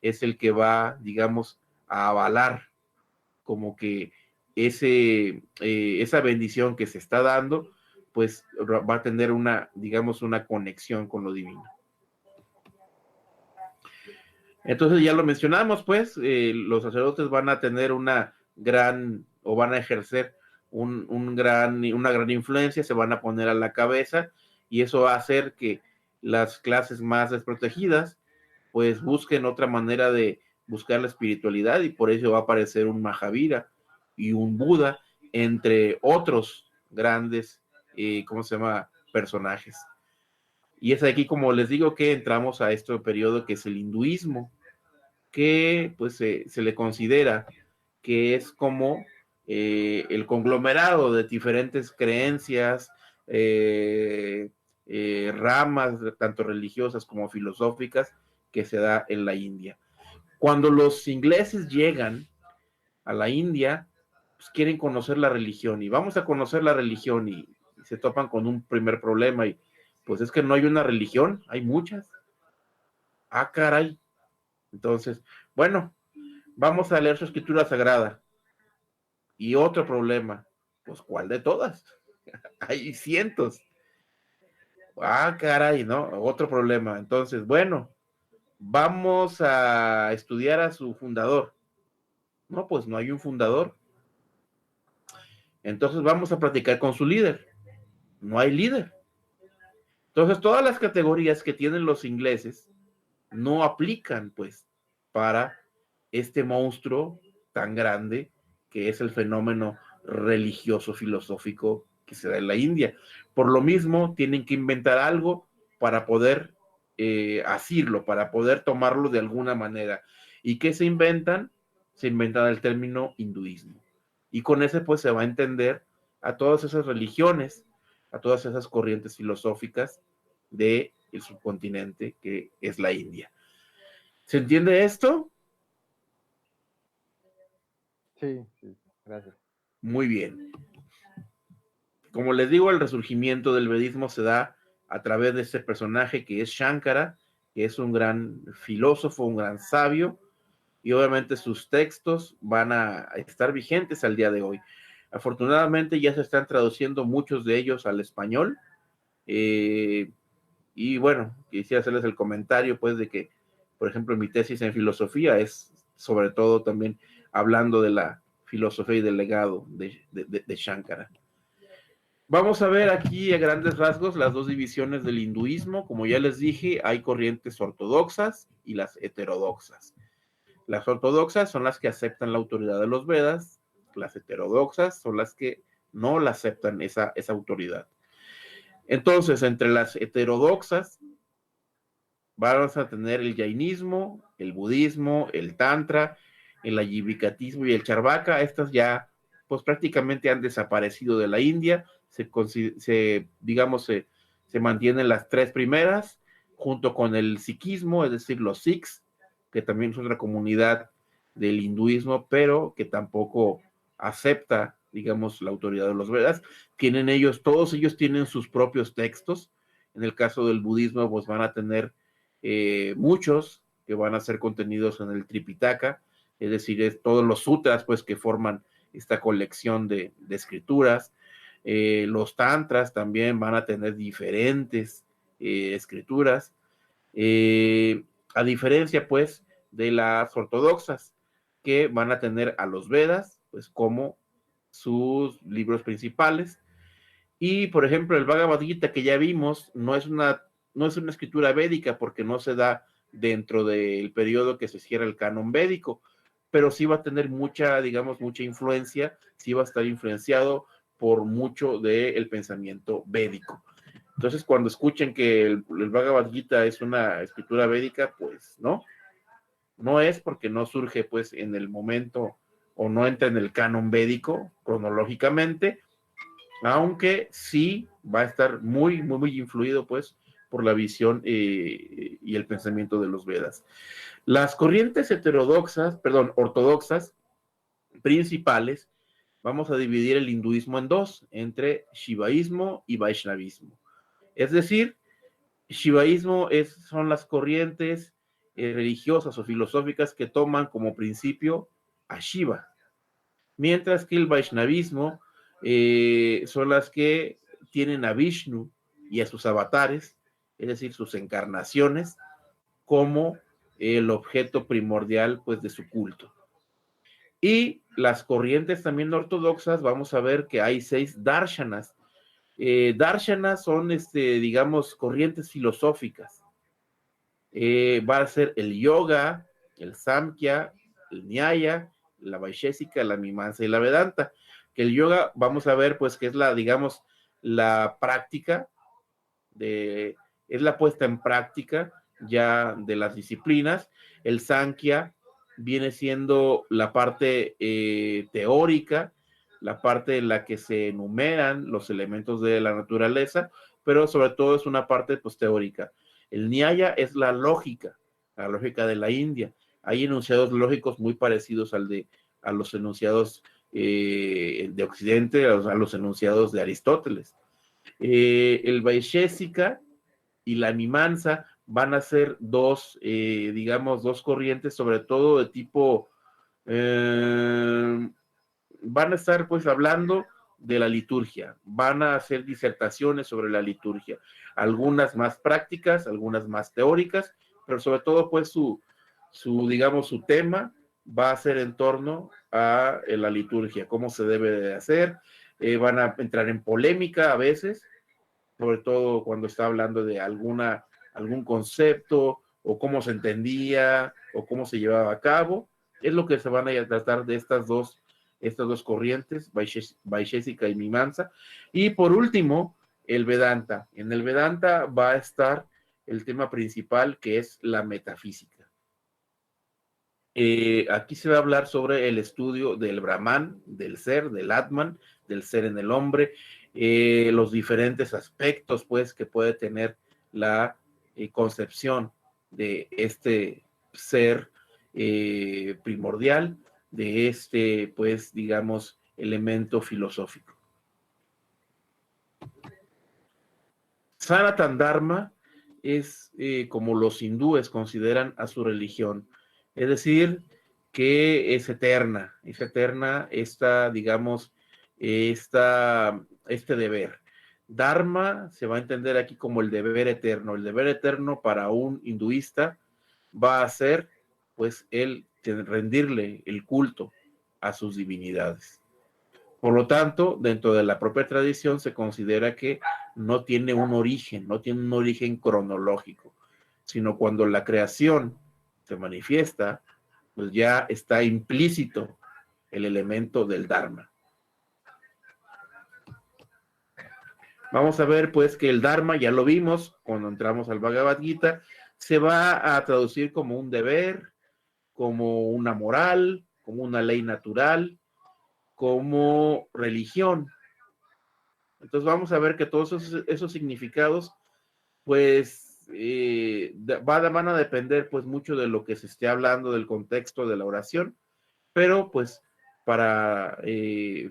es el que va, digamos, a avalar como que esa bendición que se está dando, pues va a tener una, digamos, una conexión con lo divino. Entonces ya lo mencionamos, pues, los sacerdotes van a tener una gran, o van a ejercer una gran influencia, se van a poner a la cabeza, y eso va a hacer que las clases más desprotegidas, pues, busquen otra manera de buscar la espiritualidad, y por eso va a aparecer un Mahavira y un Buda, entre otros grandes, ¿cómo se llama?, personajes. Y es aquí, como les digo, que entramos a este periodo que es el hinduismo, que pues se le considera que es como el conglomerado de diferentes creencias, ramas, tanto religiosas como filosóficas, que se da en la India. Cuando los ingleses llegan a la India, pues quieren conocer la religión, y vamos a conocer la religión, y se topan con un primer problema, y pues es que no hay una religión, hay muchas. Ah, caray. Entonces, bueno, vamos a leer su escritura sagrada. Y otro problema, pues ¿cuál de todas? Hay cientos. Ah, caray, ¿no? Otro problema. Entonces, bueno, vamos a estudiar a su fundador. No, pues no hay un fundador. Entonces vamos a platicar con su líder. No hay líder. Entonces todas las categorías que tienen los ingleses no aplican, pues, para este monstruo tan grande que es el fenómeno religioso filosófico que se da en la India. Por lo mismo, tienen que inventar algo para poder asirlo, para poder tomarlo de alguna manera. ¿Y qué se inventan? Se inventan el término hinduismo. Y con ese, pues, se va a entender a todas esas religiones, a todas esas corrientes filosóficas del subcontinente que es la India. ¿Se entiende esto? Sí, gracias. Muy bien. Como les digo, el resurgimiento del vedismo se da a través de este personaje que es Shankara, que es un gran filósofo, un gran sabio, y obviamente sus textos van a estar vigentes al día de hoy. Afortunadamente ya se están traduciendo muchos de ellos al español, y bueno, quisiera hacerles el comentario, pues, de que, por ejemplo, mi tesis en filosofía es sobre todo también hablando de la filosofía y del legado de Shankara. Vamos a ver aquí a grandes rasgos las dos divisiones del hinduismo. Como ya les dije, hay corrientes ortodoxas y las heterodoxas. Las ortodoxas son las que aceptan la autoridad de los Vedas, las heterodoxas son las que no la aceptan esa autoridad. Entonces, entre las heterodoxas vamos a tener el jainismo, el budismo, el tantra, el ayurvedismo y el charvaka. Estas ya, pues, prácticamente han desaparecido de la India. Se mantienen las tres primeras, junto con el sikhismo, es decir, los sikhs, que también es otra comunidad del hinduismo, pero que tampoco acepta, digamos, la autoridad de los Vedas. Todos ellos tienen sus propios textos. En el caso del budismo, pues van a tener muchos que van a ser contenidos en el Tripitaka, es decir, todos los sutras, pues, que forman esta colección de escrituras. Los tantras también van a tener diferentes escrituras, a diferencia, pues, de las ortodoxas, que van a tener a los Vedas, pues, como sus libros principales. Y, por ejemplo, el Bhagavad Gita que ya vimos no es una escritura védica, porque no se da dentro del periodo que se cierra el canon védico, pero sí va a tener mucha influencia, sí va a estar influenciado por mucho del pensamiento védico. Entonces, cuando escuchen que el Bhagavad Gita es una escritura védica, pues no es, porque no surge, pues, en el momento o no entra en el canon védico cronológicamente, aunque sí va a estar muy, muy, muy influido pues por la visión y el pensamiento de los Vedas. Las corrientes ortodoxas principales, vamos a dividir el hinduismo en dos, entre shivaísmo y vaishnavismo. Es decir, shivaísmo son las corrientes religiosas o filosóficas que toman como principio a Shiva, mientras que el vaishnavismo son las que tienen a Vishnu y a sus avatares, es decir, sus encarnaciones, como el objeto primordial pues de su culto. Y las corrientes también ortodoxas, vamos a ver que hay 6 darshanas. Darshanas son, digamos, corrientes filosóficas. Va a ser el yoga, el samkhya, el nyaya, la vaishésika, la mimamsa y la vedanta. Que el yoga, vamos a ver, pues, que es la, digamos, la práctica, es la puesta en práctica ya de las disciplinas. El samkhya viene siendo la parte teórica, la parte en la que se enumeran los elementos de la naturaleza, pero sobre todo es una parte pues teórica. El nyaya es la lógica de la India. Hay enunciados lógicos muy parecidos a los enunciados de Occidente, a los enunciados de Aristóteles. El Vaishésika y la Mimamsa van a ser digamos, dos corrientes, sobre todo de tipo, van a estar pues hablando de la liturgia, van a hacer disertaciones sobre la liturgia, algunas más prácticas, algunas más teóricas, pero sobre todo pues digamos, su tema va a ser en torno a la liturgia, cómo se debe de hacer, van a entrar en polémica a veces, sobre todo cuando está hablando de algún concepto, o cómo se entendía, o cómo se llevaba a cabo. Es lo que se van a tratar de estas dos corrientes, Vaishésika y Mimamsa. Y por último, el Vedanta. En el Vedanta va a estar el tema principal, que es la metafísica. Aquí se va a hablar sobre el estudio del Brahman, del ser, del Atman, del ser en el hombre, los diferentes aspectos, pues, que puede tener la concepción de este ser primordial, de este, pues, digamos, elemento filosófico. Sanatana Dharma es como los hindúes consideran a su religión, es decir, que es eterna digamos, este deber. Dharma se va a entender aquí como el deber eterno. El deber eterno para un hinduista va a ser, pues, el rendirle el culto a sus divinidades. Por lo tanto, dentro de la propia tradición se considera que no tiene un origen cronológico, sino cuando la creación se manifiesta, pues ya está implícito el elemento del Dharma. Vamos a ver pues que el Dharma, ya lo vimos cuando entramos al Bhagavad Gita, se va a traducir como un deber, como una moral, como una ley natural, como religión. Entonces vamos a ver que todos esos significados pues van a depender pues mucho de lo que se esté hablando, del contexto de la oración, pero pues para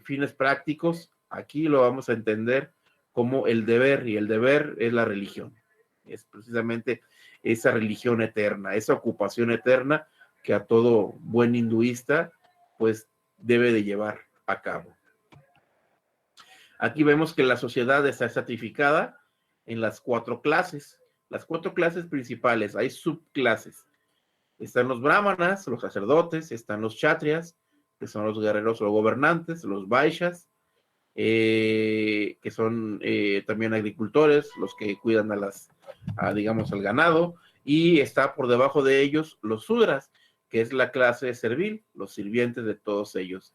fines prácticos aquí lo vamos a entender como el deber, y el deber es la religión, es precisamente esa religión eterna, esa ocupación eterna que a todo buen hinduista pues debe de llevar a cabo. Aquí vemos que la sociedad está estratificada en las 4 clases. Las 4 clases principales, hay subclases. Están los brahmanas, los sacerdotes, están los kshatriyas, que son los guerreros o gobernantes, los vaishyas, que son también agricultores, los que cuidan digamos, al ganado, y está por debajo de ellos los sudras, que es la clase servil, los sirvientes de todos ellos.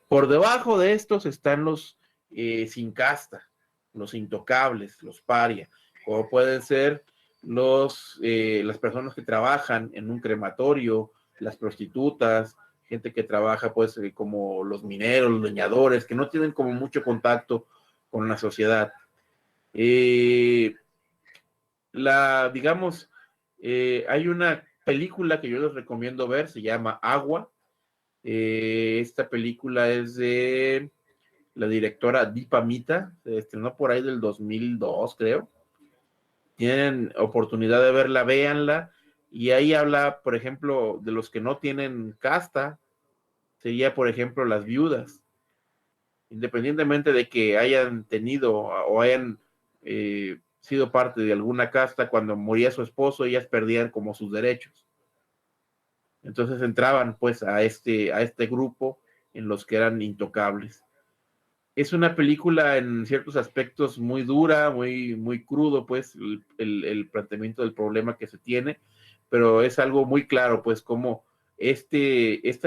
Por debajo de estos están los sin casta, los intocables, los paria, como pueden ser las personas que trabajan en un crematorio, las prostitutas, gente que trabaja pues como los mineros, los leñadores, que no tienen como mucho contacto con la sociedad. Digamos, hay una película que yo les recomiendo ver, se llama Agua. Esta película es de la directora Deepa Mita, se estrenó por ahí del 2002, creo. Tienen oportunidad de verla, véanla. Y ahí habla, por ejemplo, de los que no tienen casta, sería, por ejemplo, las viudas. Independientemente de que hayan tenido o hayan sido parte de alguna casta, cuando moría su esposo, ellas perdían como sus derechos. Entonces entraban pues a este grupo en los que eran intocables. Es una película en ciertos aspectos muy dura, muy crudo, pues, el planteamiento del problema que se tiene, pero es algo muy claro, pues, como esta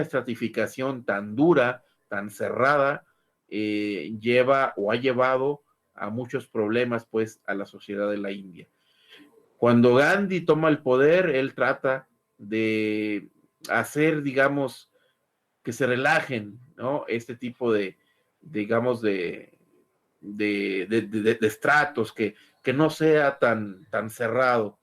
estratificación tan dura, tan cerrada, lleva o ha llevado a muchos problemas, pues, a la sociedad de la India. Cuando Gandhi toma el poder, él trata de hacer, digamos, que se relajen, ¿no? Este tipo digamos, de estratos, que no sea tan cerrado.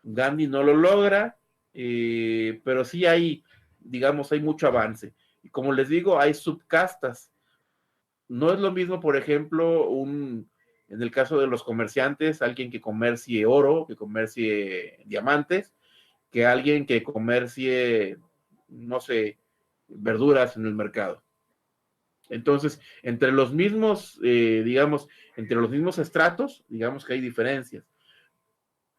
Gandhi no lo logra, pero sí hay, digamos, hay mucho avance. Y como les digo, hay subcastas. No es lo mismo, por ejemplo, en el caso de los comerciantes, alguien que comercie oro, que comercie diamantes, que alguien que comercie, no sé, verduras en el mercado. Entonces, entre los mismos, digamos, entre los mismos estratos, digamos que hay diferencias.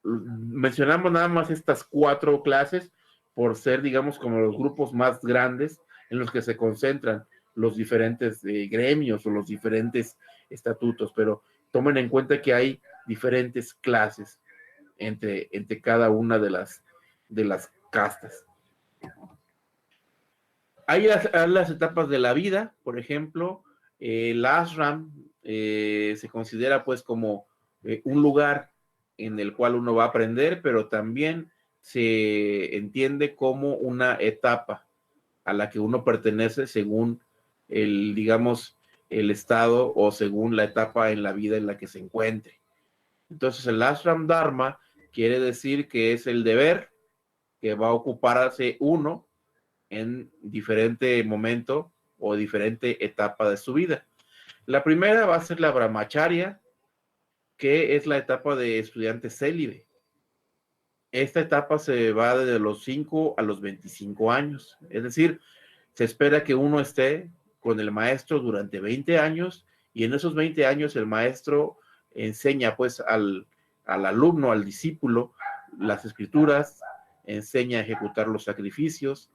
Mencionamos nada más estas 4 clases por ser, digamos, como los grupos más grandes en los que se concentran los diferentes gremios o los diferentes estatutos, pero tomen en cuenta que hay diferentes clases entre cada una de las castas. Hay las etapas de la vida, por ejemplo, el ashram se considera pues como un lugar en el cual uno va a aprender, pero también se entiende como una etapa a la que uno pertenece según digamos, el estado o según la etapa en la vida en la que se encuentre. Entonces, el ashram dharma quiere decir que es el deber que va a ocuparse uno en diferente momento o diferente etapa de su vida. La primera va a ser la brahmacharya, que es la etapa de estudiante célibe. Esta etapa se va desde los 5 a los 25 años, es decir, se espera que uno esté con el maestro durante 20 años y en esos 20 años el maestro enseña pues al alumno, al discípulo, las escrituras, enseña a ejecutar los sacrificios,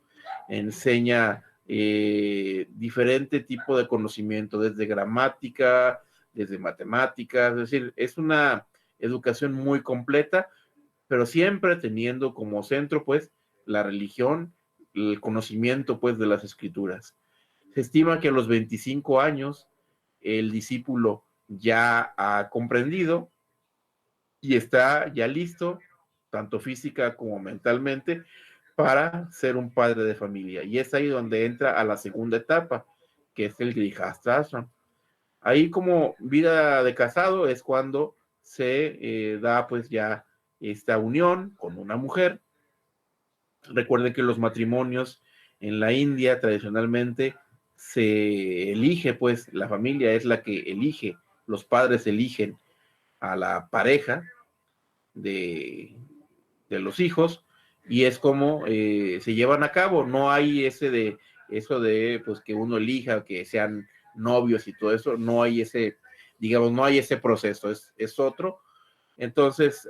enseña diferente tipo de conocimiento, desde gramática, desde matemáticas, es decir, es una educación muy completa, pero siempre teniendo como centro, pues, la religión, el conocimiento, pues, de las escrituras. Se estima que a los 25 años el discípulo ya ha comprendido y está ya listo, tanto física como mentalmente, para ser un padre de familia. Y es ahí donde entra a la segunda etapa, que es el Grihastha Ashram. Ahí como vida de casado es cuando se da pues ya esta unión con una mujer. Recuerden que los matrimonios en la India tradicionalmente se elige, pues la familia es la que elige, los padres eligen a la pareja de los hijos y es como se llevan a cabo. No hay eso de pues que uno elija, que sean novios y todo eso, no hay digamos, no hay ese proceso, es otro. Entonces,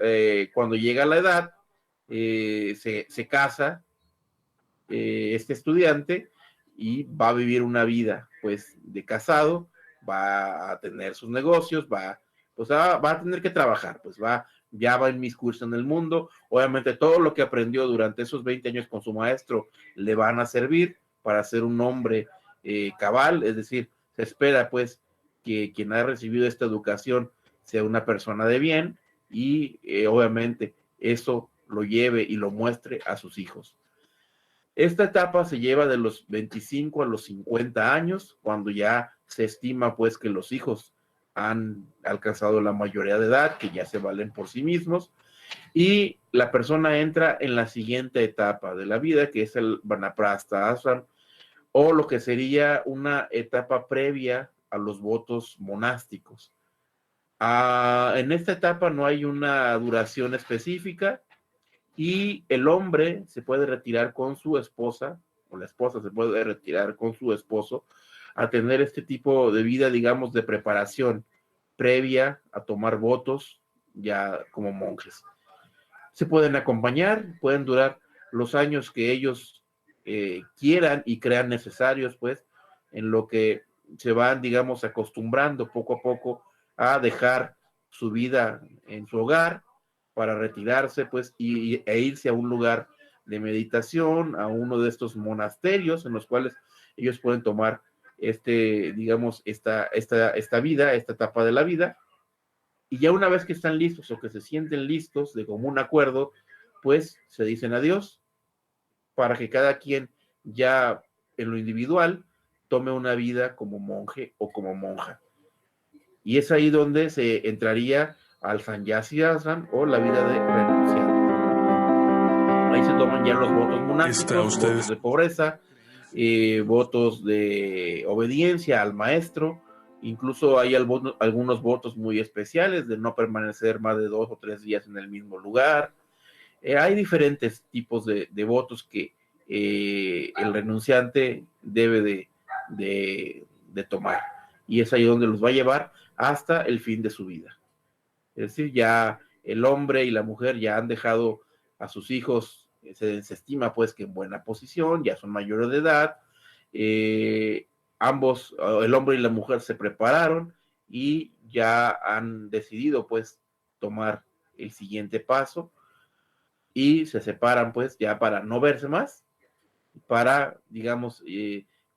cuando llega la edad, se casa este estudiante y va a vivir una vida pues de casado, va a tener sus negocios, pues va a tener que trabajar, pues ya va a inmiscuirse en el mundo. Obviamente todo lo que aprendió durante esos 20 años con su maestro le van a servir para ser un hombre cabal, es decir, se espera pues que quien ha recibido esta educación sea una persona de bien y obviamente eso lo lleve y lo muestre a sus hijos. Esta etapa se lleva de los 25 a los 50 años, cuando ya se estima pues que los hijos han alcanzado la mayoría de edad, que ya se valen por sí mismos, y la persona entra en la siguiente etapa de la vida, que es el Vanaprastha Ashram, o lo que sería una etapa previa a los votos monásticos. En esta etapa no hay una duración específica y el hombre se puede retirar con su esposa, o la esposa se puede retirar con su esposo, a tener este tipo de vida, digamos, de preparación previa a tomar votos ya como monjes. Se pueden acompañar, pueden durar los años que ellos quieran y crean necesarios, pues, en lo que se van, digamos, acostumbrando poco a poco a dejar su vida en su hogar para retirarse, pues, e irse a un lugar de meditación, a uno de estos monasterios en los cuales ellos pueden tomar digamos, esta vida, esta etapa de la vida, y ya una vez que están listos o que se sienten listos de común acuerdo, pues se dicen adiós para que cada quien ya en lo individual tome una vida como monje o como monja. Y es ahí donde se entraría al Sannyasi Ashram o la vida de renunciado. Ahí se toman ya los votos monásticos, votos de pobreza, votos de obediencia al maestro. Incluso hay algunos votos muy especiales de no permanecer más de 2 o 3 días en el mismo lugar. Hay diferentes tipos de votos que el renunciante debe de tomar. Y es ahí donde los va a llevar hasta el fin de su vida. Es decir, ya el hombre y la mujer ya han dejado a sus hijos, se estima pues que en buena posición, ya son mayores de edad. Ambos, el hombre y la mujer, se prepararon y ya han decidido pues tomar el siguiente paso y se separan pues ya para no verse más, para, digamos,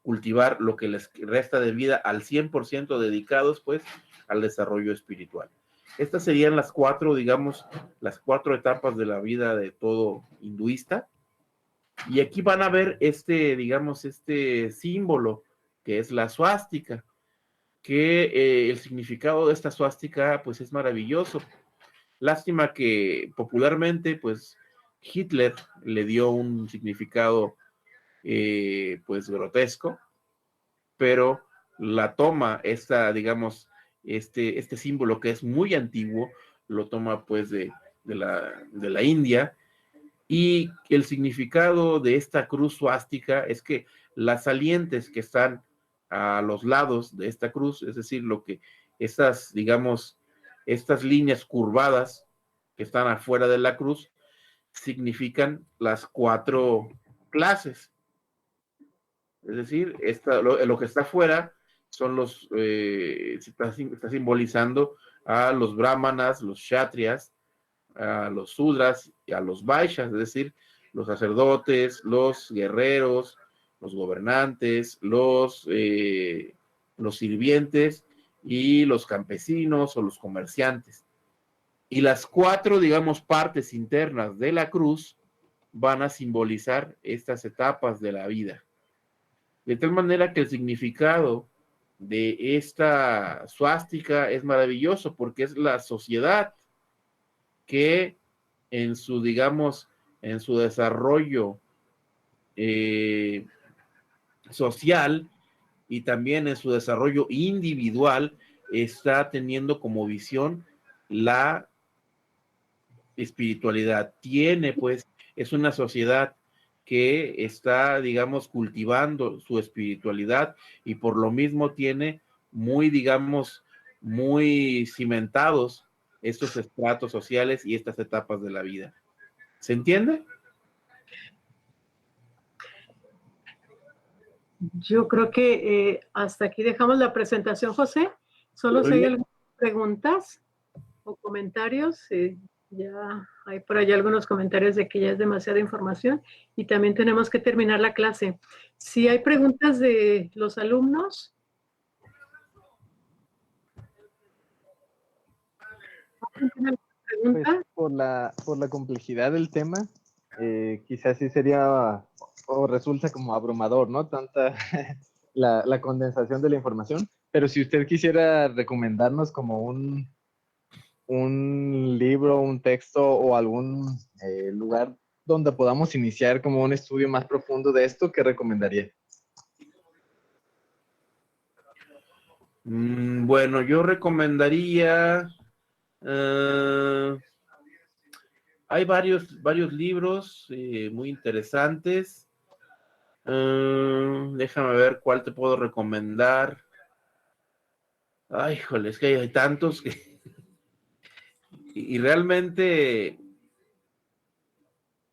cultivar lo que les resta de vida al 100% dedicados pues al desarrollo espiritual. Estas serían las 4, digamos, las 4 etapas de la vida de todo hinduista. Y aquí van a ver digamos, símbolo que es la suástica, que el significado de esta suástica pues es maravilloso. Lástima que popularmente pues Hitler le dio un significado pues grotesco, pero la toma digamos, este símbolo que es muy antiguo, lo toma pues de la India, y el significado de esta cruz suástica es que las salientes que están a los lados de esta cruz, es decir, digamos, estas líneas curvadas que están afuera de la cruz, significan las 4 clases. Es decir, lo que está afuera son está simbolizando a los brahmanas, los kshatriyas, a los sudras y a los vaishyas, es decir, los sacerdotes, los guerreros, los gobernantes, los sirvientes y los campesinos o los comerciantes. Y las 4, digamos, partes internas de la cruz van a simbolizar estas etapas de la vida. De tal manera que el significado de esta suástica es maravilloso, porque es la sociedad que en su, digamos, en su desarrollo social y también en su desarrollo individual está teniendo como visión la espiritualidad. Es una sociedad que está, digamos, cultivando su espiritualidad y por lo mismo tiene digamos, muy cimentados estos estratos sociales y estas etapas de la vida. ¿Se entiende? Yo creo que hasta aquí dejamos la presentación, José. Solo si hay algunas preguntas o comentarios. Ya hay por allá algunos comentarios de que ya es demasiada información y también tenemos que terminar la clase. Si hay preguntas de los alumnos. Pues, por la complejidad del tema, quizás sí sería o resulta como abrumador, ¿no? Tanta la condensación de la información. Pero si usted quisiera recomendarnos como un libro, un texto o algún lugar donde podamos iniciar como un estudio más profundo de esto, ¿qué recomendaría? Bueno, yo recomendaría, hay varios libros muy interesantes. Déjame ver cuál te puedo recomendar. Ay, híjole, es que hay tantos que... y realmente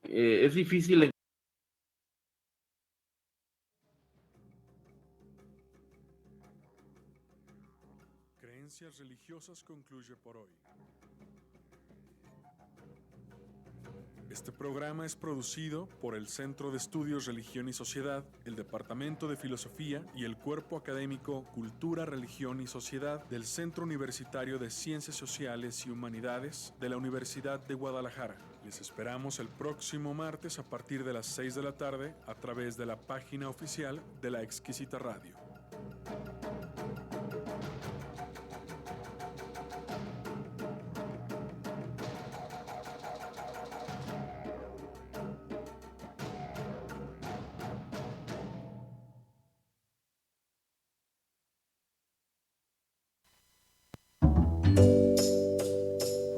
es difícil. Creencias religiosas concluye por hoy. Este programa es producido por el Centro de Estudios Religión y Sociedad, el Departamento de Filosofía y el Cuerpo Académico Cultura, Religión y Sociedad del Centro Universitario de Ciencias Sociales y Humanidades de la Universidad de Guadalajara. Les esperamos el próximo martes a partir de las 6 de la tarde a través de la página oficial de La Exquisita Radio.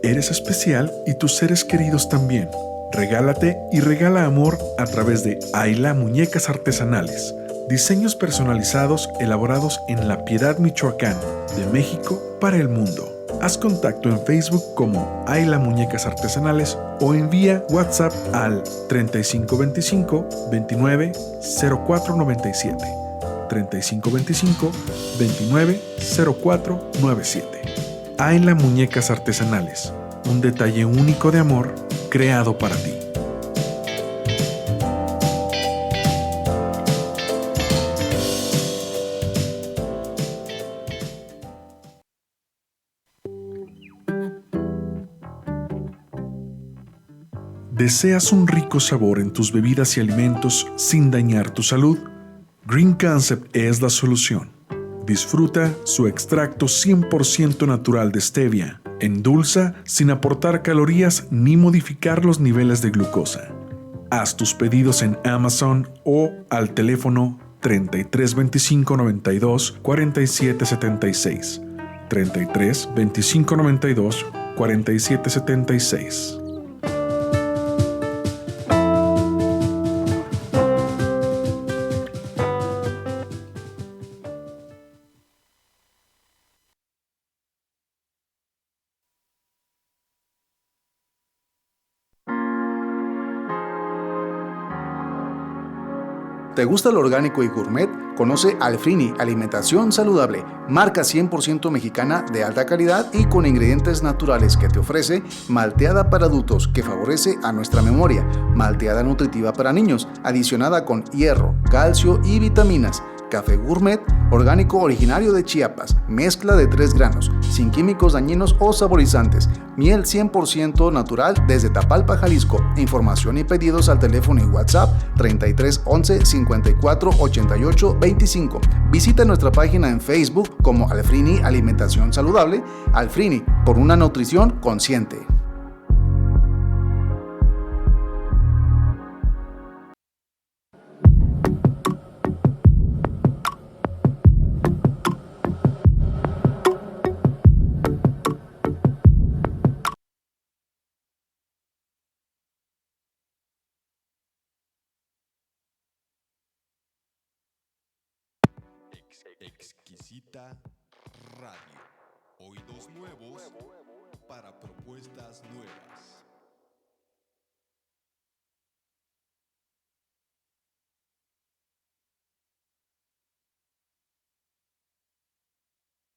Eres especial y tus seres queridos también. Regálate y regala amor a través de Ayla Muñecas Artesanales. Diseños personalizados elaborados en La Piedad, Michoacán, de México para el mundo. Haz contacto en Facebook como Ayla Muñecas Artesanales o envía WhatsApp al 3525 29 04 97. 3525 29 04 97. Ayla Muñecas Artesanales, un detalle único de amor creado para ti. ¿Deseas un rico sabor en tus bebidas y alimentos sin dañar tu salud? Green Concept es la solución. Disfruta su extracto 100% natural de stevia. Endulza sin aportar calorías ni modificar los niveles de glucosa. Haz tus pedidos en Amazon o al teléfono 33 25 92 47 76. 33 25 92 47 76. ¿Te gusta lo orgánico y gourmet? Conoce Alfrini, alimentación saludable, marca 100% mexicana de alta calidad y con ingredientes naturales que te ofrece malteada para adultos que favorece a nuestra memoria, malteada nutritiva para niños, adicionada con hierro, calcio y vitaminas. Café gourmet, orgánico originario de Chiapas, mezcla de 3 granos, sin químicos dañinos o saborizantes, miel 100% natural desde Tapalpa, Jalisco. Información y pedidos al teléfono y WhatsApp 33 11 54 88 25. Visita nuestra página en Facebook como Alfrini Alimentación Saludable. Alfrini, por una nutrición consciente. Exquisita Radio. Oídos nuevos para propuestas nuevas.